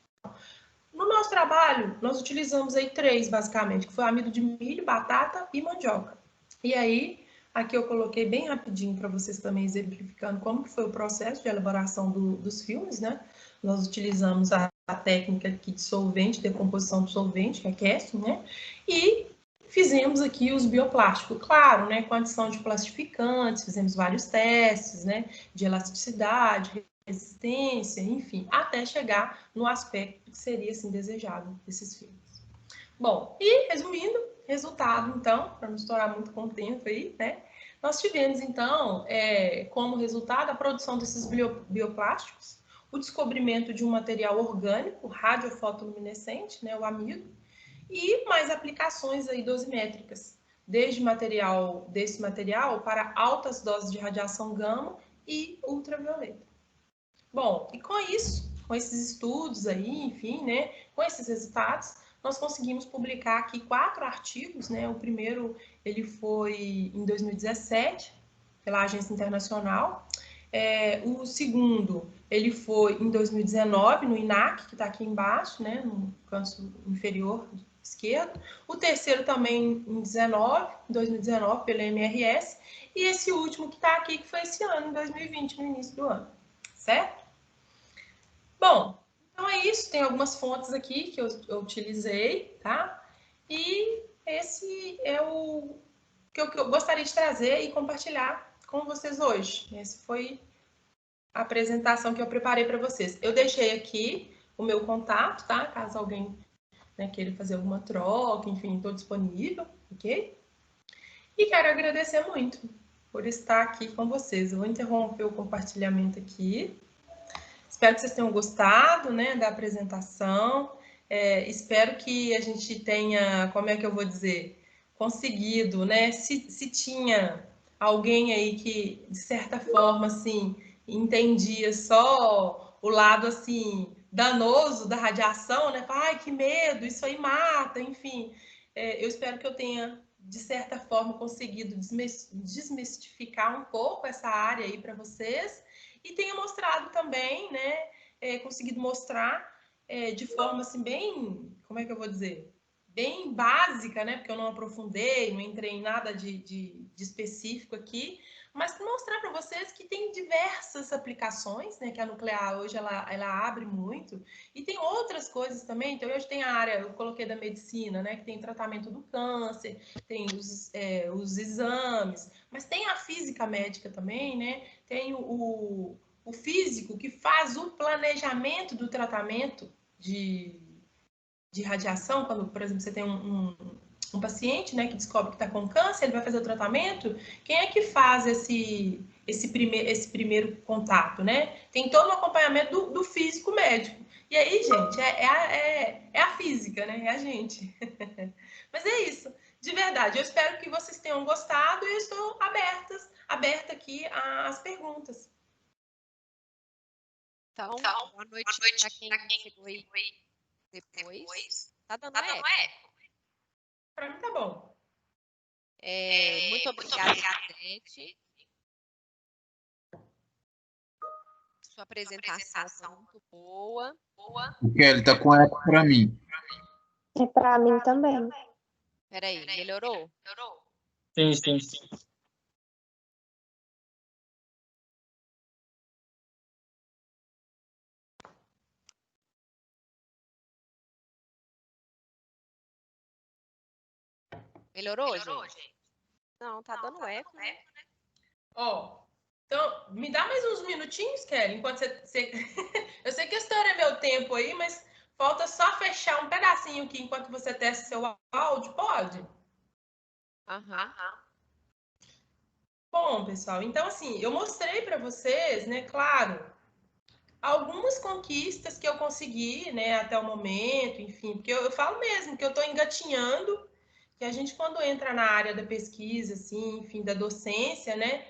No nosso trabalho, nós utilizamos aí 3, basicamente, que foi amido de milho, batata e mandioca. E aí, aqui eu coloquei bem rapidinho para vocês também exemplificando como que foi o processo de elaboração dos filmes, né? Nós utilizamos a técnica aqui de solvente, decomposição do solvente, que é casting, né? E fizemos aqui os bioplásticos, claro, né? Com adição de plastificantes, fizemos vários testes, né? De elasticidade, resistência, enfim, até chegar no aspecto que seria assim desejado desses filmes. Bom, e resumindo, resultado então, para não estourar muito com o tempo aí, né? Nós tivemos então como resultado a produção desses bioplásticos, o descobrimento de um material orgânico radiofotoluminescente, né, o amido, e mais aplicações aí dosimétricas, desde desse material para altas doses de radiação gama e ultravioleta. Bom, e com isso, com esses estudos aí, enfim, né, com esses resultados, nós conseguimos publicar aqui 4 artigos, né? O primeiro, ele foi em 2017, pela Agência Internacional. O segundo, ele foi em 2019, no INAC, que está aqui embaixo, né, no canto inferior esquerdo. O terceiro também em 2019, pela MRS. E esse último que está aqui, que foi esse ano, em 2020, no início do ano. Certo? Bom, então é isso. Tem algumas fontes aqui que eu utilizei, tá? E esse é o que eu gostaria de trazer e compartilhar com vocês hoje. Essa foi a apresentação que eu preparei para vocês. Eu deixei aqui o meu contato, tá? Caso alguém, né, queira fazer alguma troca, enfim, estou disponível, ok? E quero agradecer muito por estar aqui com vocês. Eu vou interromper o compartilhamento aqui. Espero que vocês tenham gostado, né, da apresentação. Espero que a gente tenha, como é que eu vou dizer, conseguido, né? Se tinha alguém aí que, de certa forma, assim, entendia só o lado, assim, danoso da radiação, né? Ai, que medo, isso aí mata, enfim. Eu espero que eu tenha, de certa forma, conseguido desmistificar um pouco essa área aí para vocês. E tenha mostrado também, né, conseguido mostrar de forma assim bem, como é que eu vou dizer, bem básica, né, porque eu não aprofundei, não entrei em nada de específico aqui, mas mostrar para vocês que tem diversas aplicações, né, que a nuclear hoje ela abre muito, e tem outras coisas também. Então hoje tem a área, eu coloquei da medicina, né, que tem tratamento do câncer, tem os exames, mas tem a física médica também, né, tem o físico que faz o planejamento do tratamento de radiação, quando, por exemplo, você tem um paciente, né, que descobre que está com câncer, ele vai fazer o tratamento, quem é que faz esse primeiro contato, né? Tem todo um acompanhamento do físico médico. E aí, gente, é a física, né? É a gente. Mas é isso. De verdade, eu espero que vocês tenham gostado e eu estou aberta aqui às perguntas. Então, boa noite para quem chegou aí depois. Tá dando eco? Para mim tá bom. Muito obrigada, Lisete. Sua apresentação foi muito boa. O Kelly tá com eco para mim. É para mim também. Peraí, melhorou? Sim. Melhorou, gente? Não, tá dando eco, né? Ó, então, me dá mais uns minutinhos, Kelly, enquanto você... Eu sei que esse é meu tempo aí, mas falta só fechar um pedacinho aqui enquanto você testa seu áudio, pode? Aham. Bom, pessoal, então assim, eu mostrei para vocês, né, claro, algumas conquistas que eu consegui, né, até o momento, enfim, porque eu falo mesmo que eu estou engatinhando, que a gente quando entra na área da pesquisa, assim, enfim, da docência, né,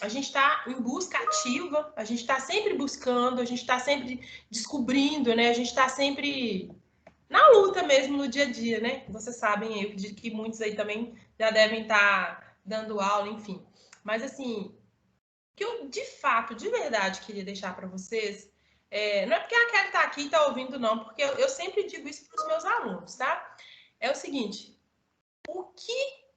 a gente está em busca ativa, a gente está sempre buscando, a gente está sempre descobrindo, né, a gente está sempre na luta mesmo no dia a dia, né? Vocês sabem, eu acredito que muitos aí também já devem estar dando aula, enfim. Mas assim, o que eu de fato, de verdade, queria deixar para vocês, não é porque a Kelly está aqui e está ouvindo, não, porque eu sempre digo isso para os meus alunos, tá? É o seguinte, o que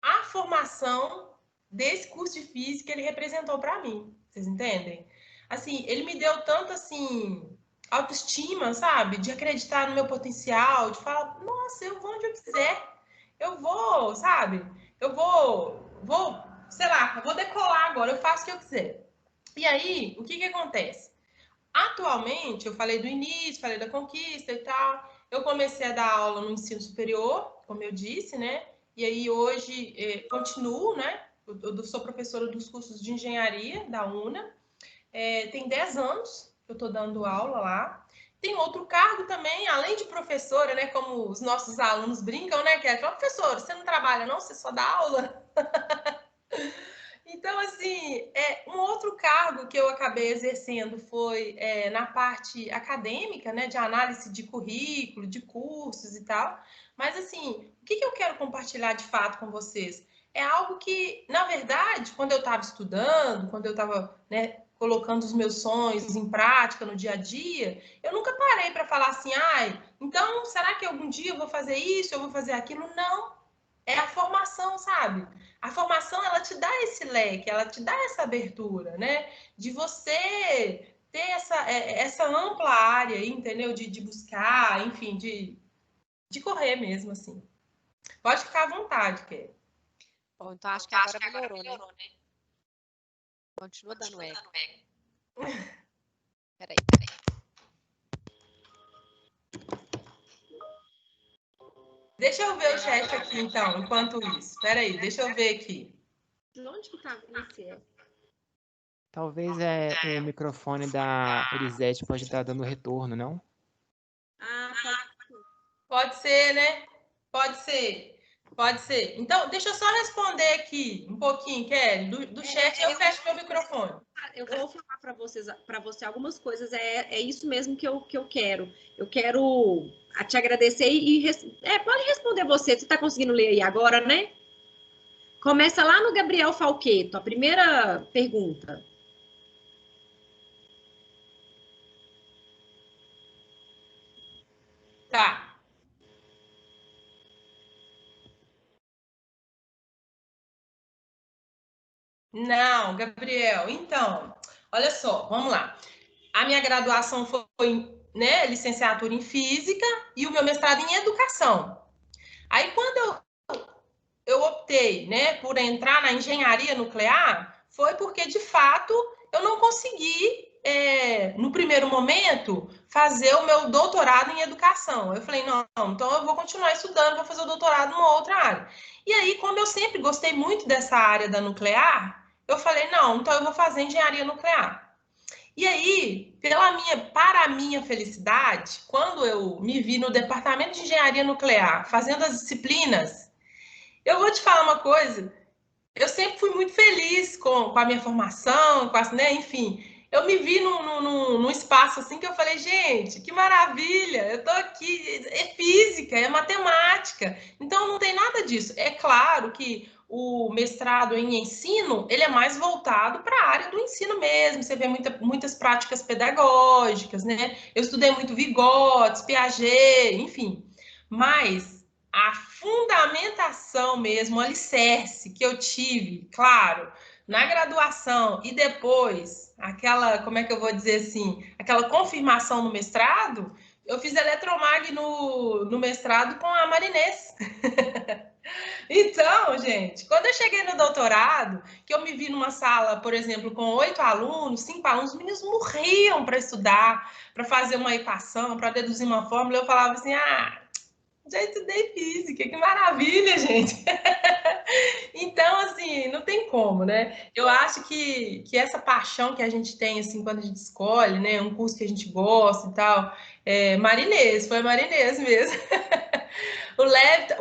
a formação desse curso de física ele representou para mim, vocês entendem? Assim, ele me deu tanto assim autoestima, sabe? De acreditar no meu potencial, de falar, nossa, eu vou onde eu quiser. Eu vou, sabe? Eu vou, sei lá, eu vou decolar agora, eu faço o que eu quiser. E aí, o que acontece? Atualmente, eu falei do início, falei da conquista e tal. Eu comecei a dar aula no ensino superior, como eu disse, né? E aí hoje continuo, né? Eu sou professora dos cursos de engenharia da UNA. Tem 10 anos que eu estou dando aula lá. Tem outro cargo também, além de professora, né? Como os nossos alunos brincam, né? Que é professora, você não trabalha, não? Você só dá aula? Então, assim, um outro cargo que eu acabei exercendo foi na parte acadêmica, né, de análise de currículo, de cursos e tal. Mas, assim, o que eu quero compartilhar de fato com vocês? É algo que, na verdade, quando eu estava estudando, quando eu estava, né, colocando os meus sonhos em prática no dia a dia, eu nunca parei para falar assim, ai, então, será que algum dia eu vou fazer isso, eu vou fazer aquilo? Não. É a formação, sabe? A formação, ela te dá esse leque, ela te dá essa abertura, né? De você ter essa ampla área, entendeu? De buscar, enfim, de correr mesmo, assim. Pode ficar à vontade, Kelly. Bom, então acho que agora melhorou, né? Continua dando eco. Peraí. Deixa eu ver o chat aqui, então, enquanto isso. Peraí, deixa eu ver aqui. De onde que tá esse eco? Talvez o microfone da Elisete pode estar dando retorno, não? Ah, pode ser, né? Pode ser. Pode ser. Então, deixa eu só responder aqui um pouquinho, Kelly, do chat, eu fecho meu microfone. Eu vou falar para você algumas coisas. É isso mesmo que eu quero. Eu quero te agradecer pode responder você. Você está conseguindo ler aí agora, né? Começa lá no Gabriel Falqueto, a primeira pergunta. Tá. Não, Gabriel, então, olha só, vamos lá. A minha graduação foi, né, licenciatura em Física e o meu mestrado em Educação. Aí, quando eu optei, né, por entrar na engenharia nuclear, foi porque, de fato, eu não consegui no primeiro momento, fazer o meu doutorado em educação. Eu falei, não, então eu vou continuar estudando, vou fazer o doutorado numa outra área. E aí, como eu sempre gostei muito dessa área da nuclear, eu falei, não, então eu vou fazer engenharia nuclear. E aí, para a minha felicidade, quando eu me vi no departamento de engenharia nuclear, fazendo as disciplinas, eu vou te falar uma coisa, eu sempre fui muito feliz com a minha formação, né, enfim, eu me vi num espaço assim que eu falei, gente, que maravilha, eu tô aqui, é física, é matemática, então não tem nada disso. É claro que o mestrado em ensino, ele é mais voltado para a área do ensino mesmo, você vê muitas práticas pedagógicas, né? Eu estudei muito Vygotsky, Piaget, enfim, mas a fundamentação mesmo, o alicerce que eu tive, claro, na graduação e depois, aquela, como é que eu vou dizer assim, aquela confirmação no mestrado, eu fiz eletromag no mestrado com a Marinês. Então, gente, quando eu cheguei no doutorado, que eu me vi numa sala, por exemplo, com 8 alunos, 5 alunos, os meninos morriam para estudar, para fazer uma equação, para deduzir uma fórmula, eu falava assim, já estudei física, que maravilha, gente. Então, assim, não tem como, né? Eu acho que essa paixão que a gente tem, assim, quando a gente escolhe, né, um curso que a gente gosta e tal, Marinês, foi Marinês mesmo. O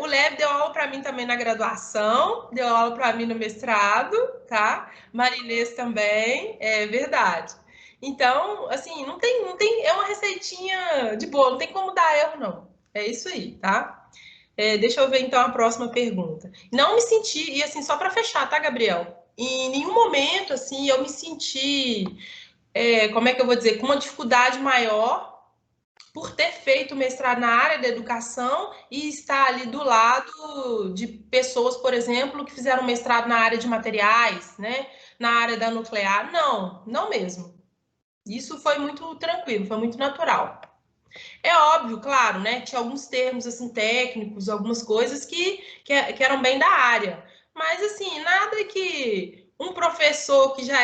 Lev deu aula para mim também na graduação, deu aula para mim no mestrado, tá? Marinês também, é verdade. Então, assim, não tem, é uma receitinha de bolo, não tem como dar erro, não. É isso aí, tá? Deixa eu ver então a próxima pergunta. Não me senti, e assim, só para fechar, tá, Gabriel? Em nenhum momento, assim, eu me senti, como é que eu vou dizer, com uma dificuldade maior por ter feito mestrado na área da educação e estar ali do lado de pessoas, por exemplo, que fizeram mestrado na área de materiais, né? Na área da nuclear. Não mesmo. Isso foi muito tranquilo, foi muito natural. É óbvio, claro, né? Tinha alguns termos assim técnicos, algumas coisas que eram bem da área. Mas assim, nada que um professor que já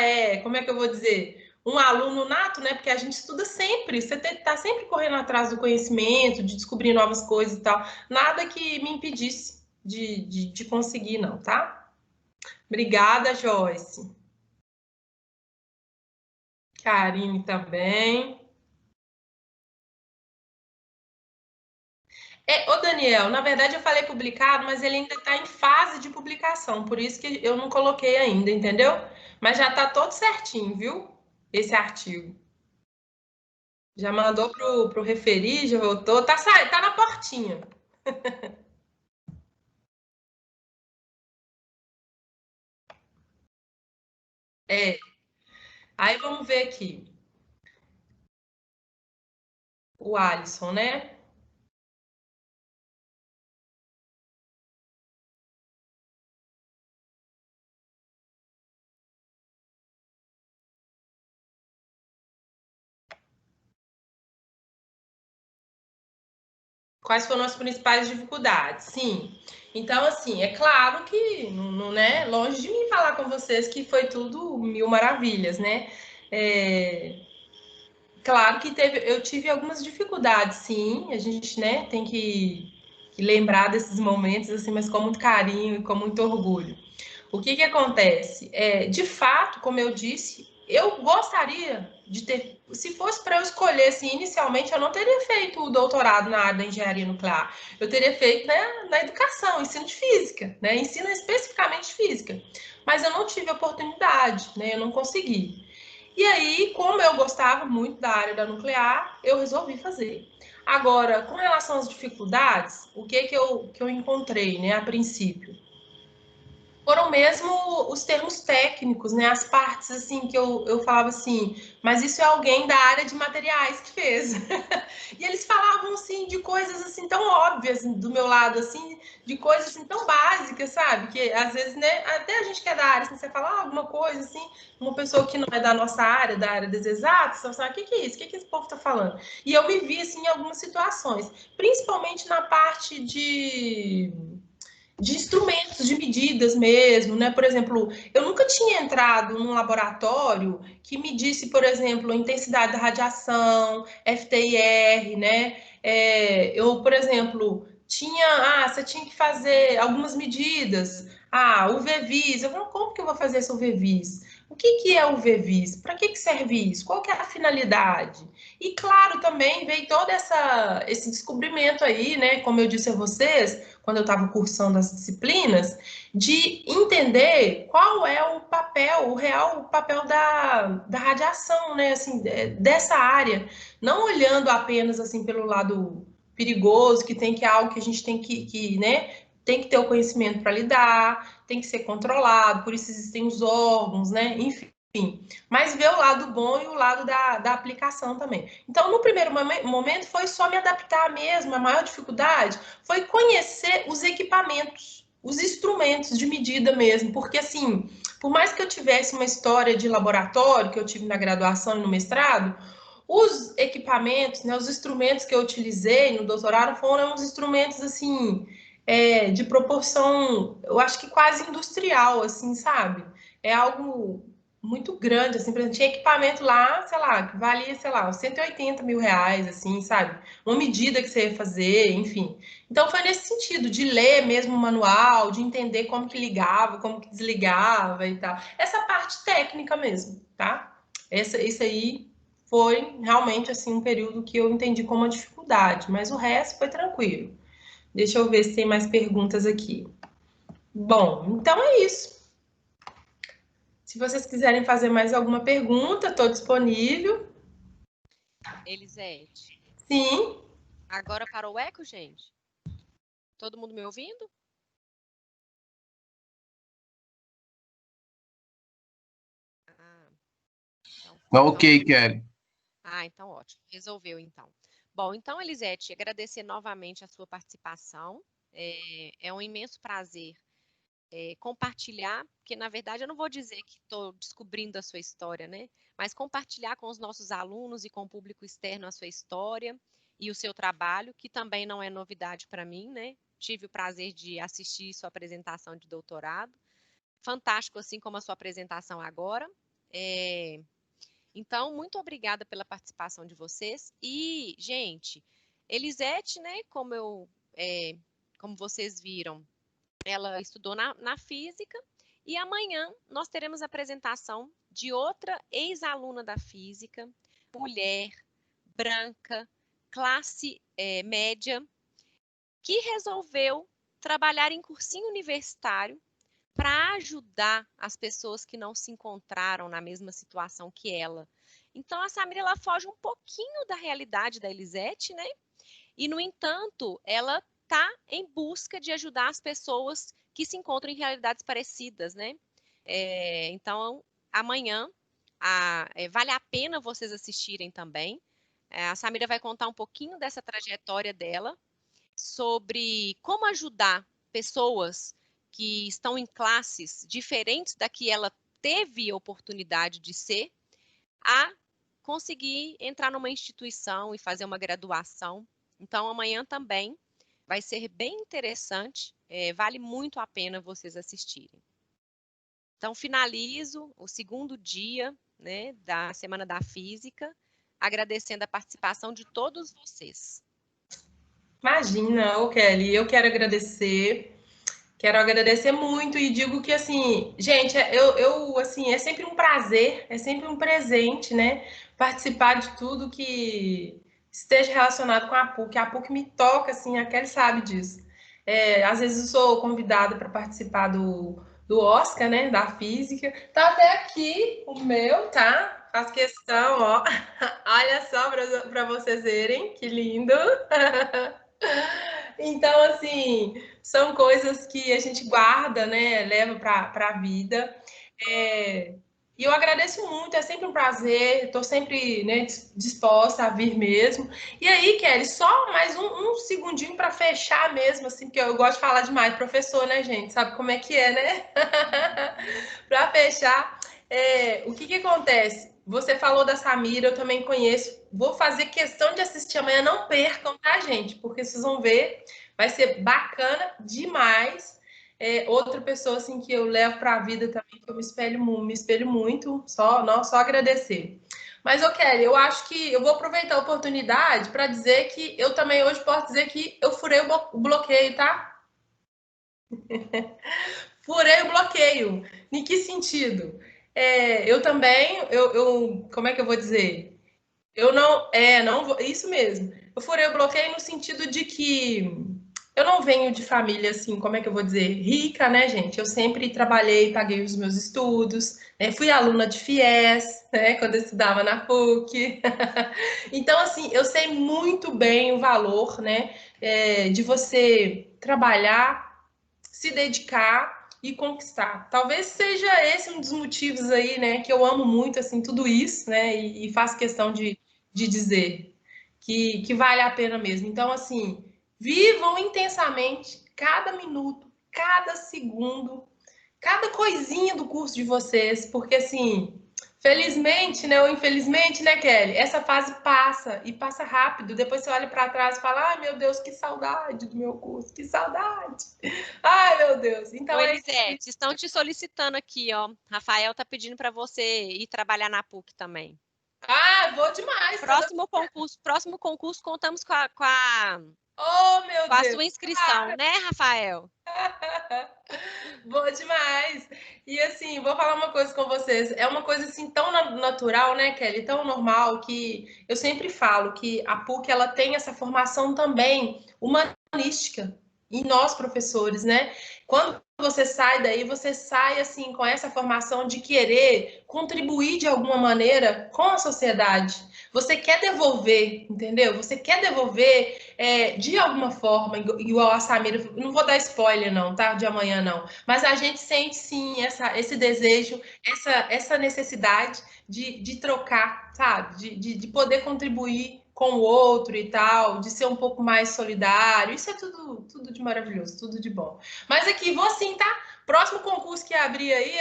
como é que eu vou dizer? Um aluno nato, né? Porque a gente estuda sempre, você tá sempre correndo atrás do conhecimento, de descobrir novas coisas e tal. Nada que me impedisse de conseguir, não, tá? Obrigada, Joyce. Karine também. Ô Daniel, na verdade eu falei publicado, mas ele ainda está em fase de publicação, por isso que eu não coloquei ainda, entendeu? Mas já está todo certinho, viu? Esse artigo. Já mandou pro referir, já voltou, tá na portinha. Aí vamos ver aqui. O Alisson, né? Quais foram as principais dificuldades? Sim. Então, assim, é claro que não, né? Longe de mim falar com vocês que foi tudo mil maravilhas, né? Claro que eu tive algumas dificuldades, sim. A gente, né, tem que lembrar desses momentos, assim, mas com muito carinho e com muito orgulho. O que acontece? De fato, como eu disse, eu gostaria de ter, se fosse para eu escolher, assim, inicialmente, eu não teria feito o doutorado na área da engenharia nuclear. Eu teria feito, né, na educação, ensino de física, né, ensino especificamente de física. Mas eu não tive oportunidade, né, eu não consegui. E aí, como eu gostava muito da área da nuclear, eu resolvi fazer. Agora, com relação às dificuldades, o que eu encontrei, né, a princípio? Foram mesmo os termos técnicos, né? As partes assim que eu falava assim, mas isso é alguém da área de materiais que fez. E eles falavam assim de coisas assim tão óbvias do meu lado, assim, de coisas assim tão básicas, sabe? Que às vezes, né, até a gente que é da área, assim, você fala alguma coisa assim, uma pessoa que não é da nossa área, da área das exatas, você fala, o que é isso? O que esse povo tá falando? E eu me vi assim em algumas situações, principalmente na parte de instrumentos, de medidas mesmo, né? Por exemplo, eu nunca tinha entrado num laboratório que medisse, por exemplo, a intensidade da radiação, FTIR, né? Eu, por exemplo, você tinha que fazer algumas medidas. O VEVIS, eu falo, como que eu vou fazer esse VEVIS? O que é o VEVIS? Para que serve isso? Qual que é a finalidade? E claro, também veio todo esse descobrimento aí, né? Como eu disse a vocês, quando eu estava cursando as disciplinas, de entender qual é o papel, o real papel da radiação, né? Assim, dessa área, não olhando apenas assim pelo lado perigoso, que é algo que a gente tem né? Tem que ter o conhecimento para lidar, tem que ser controlado, por isso existem os órgãos, né? Enfim. Mas ver o lado bom e o lado da aplicação também. Então, no primeiro momento, foi só me adaptar mesmo. A maior dificuldade foi conhecer os equipamentos, os instrumentos de medida mesmo. Porque, assim, por mais que eu tivesse uma história de laboratório, que eu tive na graduação e no mestrado, os equipamentos, né, os instrumentos que eu utilizei no doutorado foram uns instrumentos, assim, de proporção, eu acho que quase industrial, assim, sabe? É algo muito grande, assim, por exemplo, tinha equipamento lá, sei lá, que valia, sei lá, R$180 mil, assim, sabe? Uma medida que você ia fazer, enfim. Então, foi nesse sentido, de ler mesmo o manual, de entender como que ligava, como que desligava e tal. Essa parte técnica mesmo, tá? Isso aí foi realmente, assim, um período que eu entendi como uma dificuldade, mas o resto foi tranquilo. Deixa eu ver se tem mais perguntas aqui. Bom, então é isso. Se vocês quiserem fazer mais alguma pergunta, estou disponível. Elisete. Sim. Agora parou o eco, gente? Todo mundo me ouvindo? Tá ok, Kelly. Então ótimo. Resolveu, então. Bom, então, Elisete, agradecer novamente a sua participação. É um imenso prazer compartilhar, porque, na verdade, eu não vou dizer que estou descobrindo a sua história, né? Mas compartilhar com os nossos alunos e com o público externo a sua história e o seu trabalho, que também não é novidade para mim, né? Tive o prazer de assistir sua apresentação de doutorado. Fantástico, assim como a sua apresentação agora. Então, muito obrigada pela participação de vocês. E, gente, Elisete, né, como vocês viram, ela estudou na física e amanhã nós teremos a apresentação de outra ex-aluna da física, mulher, branca, classe média, que resolveu trabalhar em cursinho universitário para ajudar as pessoas que não se encontraram na mesma situação que ela. Então, a Samira, ela foge um pouquinho da realidade da Elisete, né? E, no entanto, ela está em busca de ajudar as pessoas que se encontram em realidades parecidas, né? Então, amanhã, vale a pena vocês assistirem também. A Samira vai contar um pouquinho dessa trajetória dela, sobre como ajudar pessoas que estão em classes diferentes da que ela teve oportunidade de ser, a conseguir entrar numa instituição e fazer uma graduação. Então, amanhã também vai ser bem interessante, vale muito a pena vocês assistirem. Então, finalizo o segundo dia, né, da Semana da Física, agradecendo a participação de todos vocês. Imagina, Kelly, eu quero agradecer muito e digo que, assim, gente, assim, é sempre um prazer, é sempre um presente, né, participar de tudo que esteja relacionado com a PUC. A PUC me toca, assim, a Kelly sabe disso. Às vezes eu sou convidada para participar do Oscar, né, da física. Tá até aqui o meu, tá? Faz questão, ó. Olha só para vocês verem, que lindo. Então, assim, são coisas que a gente guarda, né? Leva para a vida. E eu agradeço muito, é sempre um prazer, estou sempre, né, disposta a vir mesmo. E aí, Kelly, só mais um segundinho para fechar mesmo, assim, porque eu gosto de falar demais, professor, né, gente? Sabe como é que é, né? Para fechar, o que acontece? Você falou da Samira, eu também conheço. Vou fazer questão de assistir amanhã, não percam, tá, gente? Porque vocês vão ver, vai ser bacana demais. outra pessoa assim que eu levo para a vida também, que eu me espelho muito, só agradecer. Mas, Kelly, eu acho que eu vou aproveitar a oportunidade para dizer que eu também hoje posso dizer que eu furei o bloqueio, tá? Furei o bloqueio. Em que sentido? Eu também, como é que eu vou dizer? Eu não vou, isso mesmo. Eu furei o bloqueio no sentido de que eu não venho de família assim, como é que eu vou dizer? Rica, né, gente? Eu sempre trabalhei, paguei os meus estudos, né? Fui aluna de FIES, né, quando eu estudava na PUC. Então, assim, eu sei muito bem o valor, né, de você trabalhar, se dedicar e conquistar. Talvez seja esse um dos motivos aí, né, que eu amo muito, assim, tudo isso, né, e faço questão de dizer que vale a pena mesmo. Então, assim, vivam intensamente cada minuto, cada segundo, cada coisinha do curso de vocês, porque, assim, felizmente, né, ou infelizmente, né, Kelly, essa fase passa e passa rápido. Depois você olha para trás e fala: ai, meu Deus, que saudade do meu curso, que saudade. Ai, meu Deus. Então, Ô, Elisete, estão te solicitando aqui, ó. Rafael tá pedindo para você ir trabalhar na PUC também. Ah, vou demais. Próximo concurso contamos com Oh, meu com a Deus. sua inscrição, né, Rafael? Vou demais. E assim, vou falar uma coisa com vocês. É uma coisa assim tão natural, né, Kelly? Tão normal que eu sempre falo que a PUC ela tem essa formação também humanística. E nós, professores, né? Quando você sai daí, você sai assim com essa formação de querer contribuir de alguma maneira com a sociedade. Você quer devolver, entendeu? Você quer devolver de alguma forma, igual a Samira, não vou dar spoiler não, tá? De amanhã não, mas a gente sente sim esse desejo, essa necessidade de trocar, sabe? De poder contribuir com o outro e tal, de ser um pouco mais solidário, isso é tudo de maravilhoso, tudo de bom. Mas aqui, vou sim, tá? Próximo concurso que abrir aí,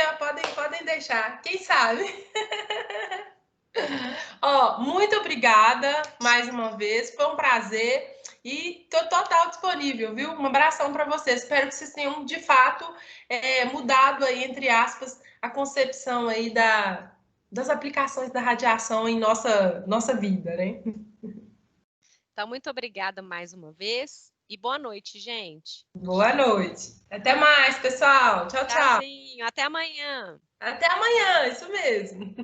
podem deixar, quem sabe? Ó, muito obrigada mais uma vez, foi um prazer e tô total disponível, viu? Um abração para vocês. Espero que vocês tenham de fato mudado aí, entre aspas, a concepção aí das aplicações da radiação em nossa vida, né? Então, muito obrigada mais uma vez e boa noite, gente. Boa noite. Até mais, pessoal. Tchau, tchau. Tchauzinho, até amanhã. Até amanhã, isso mesmo.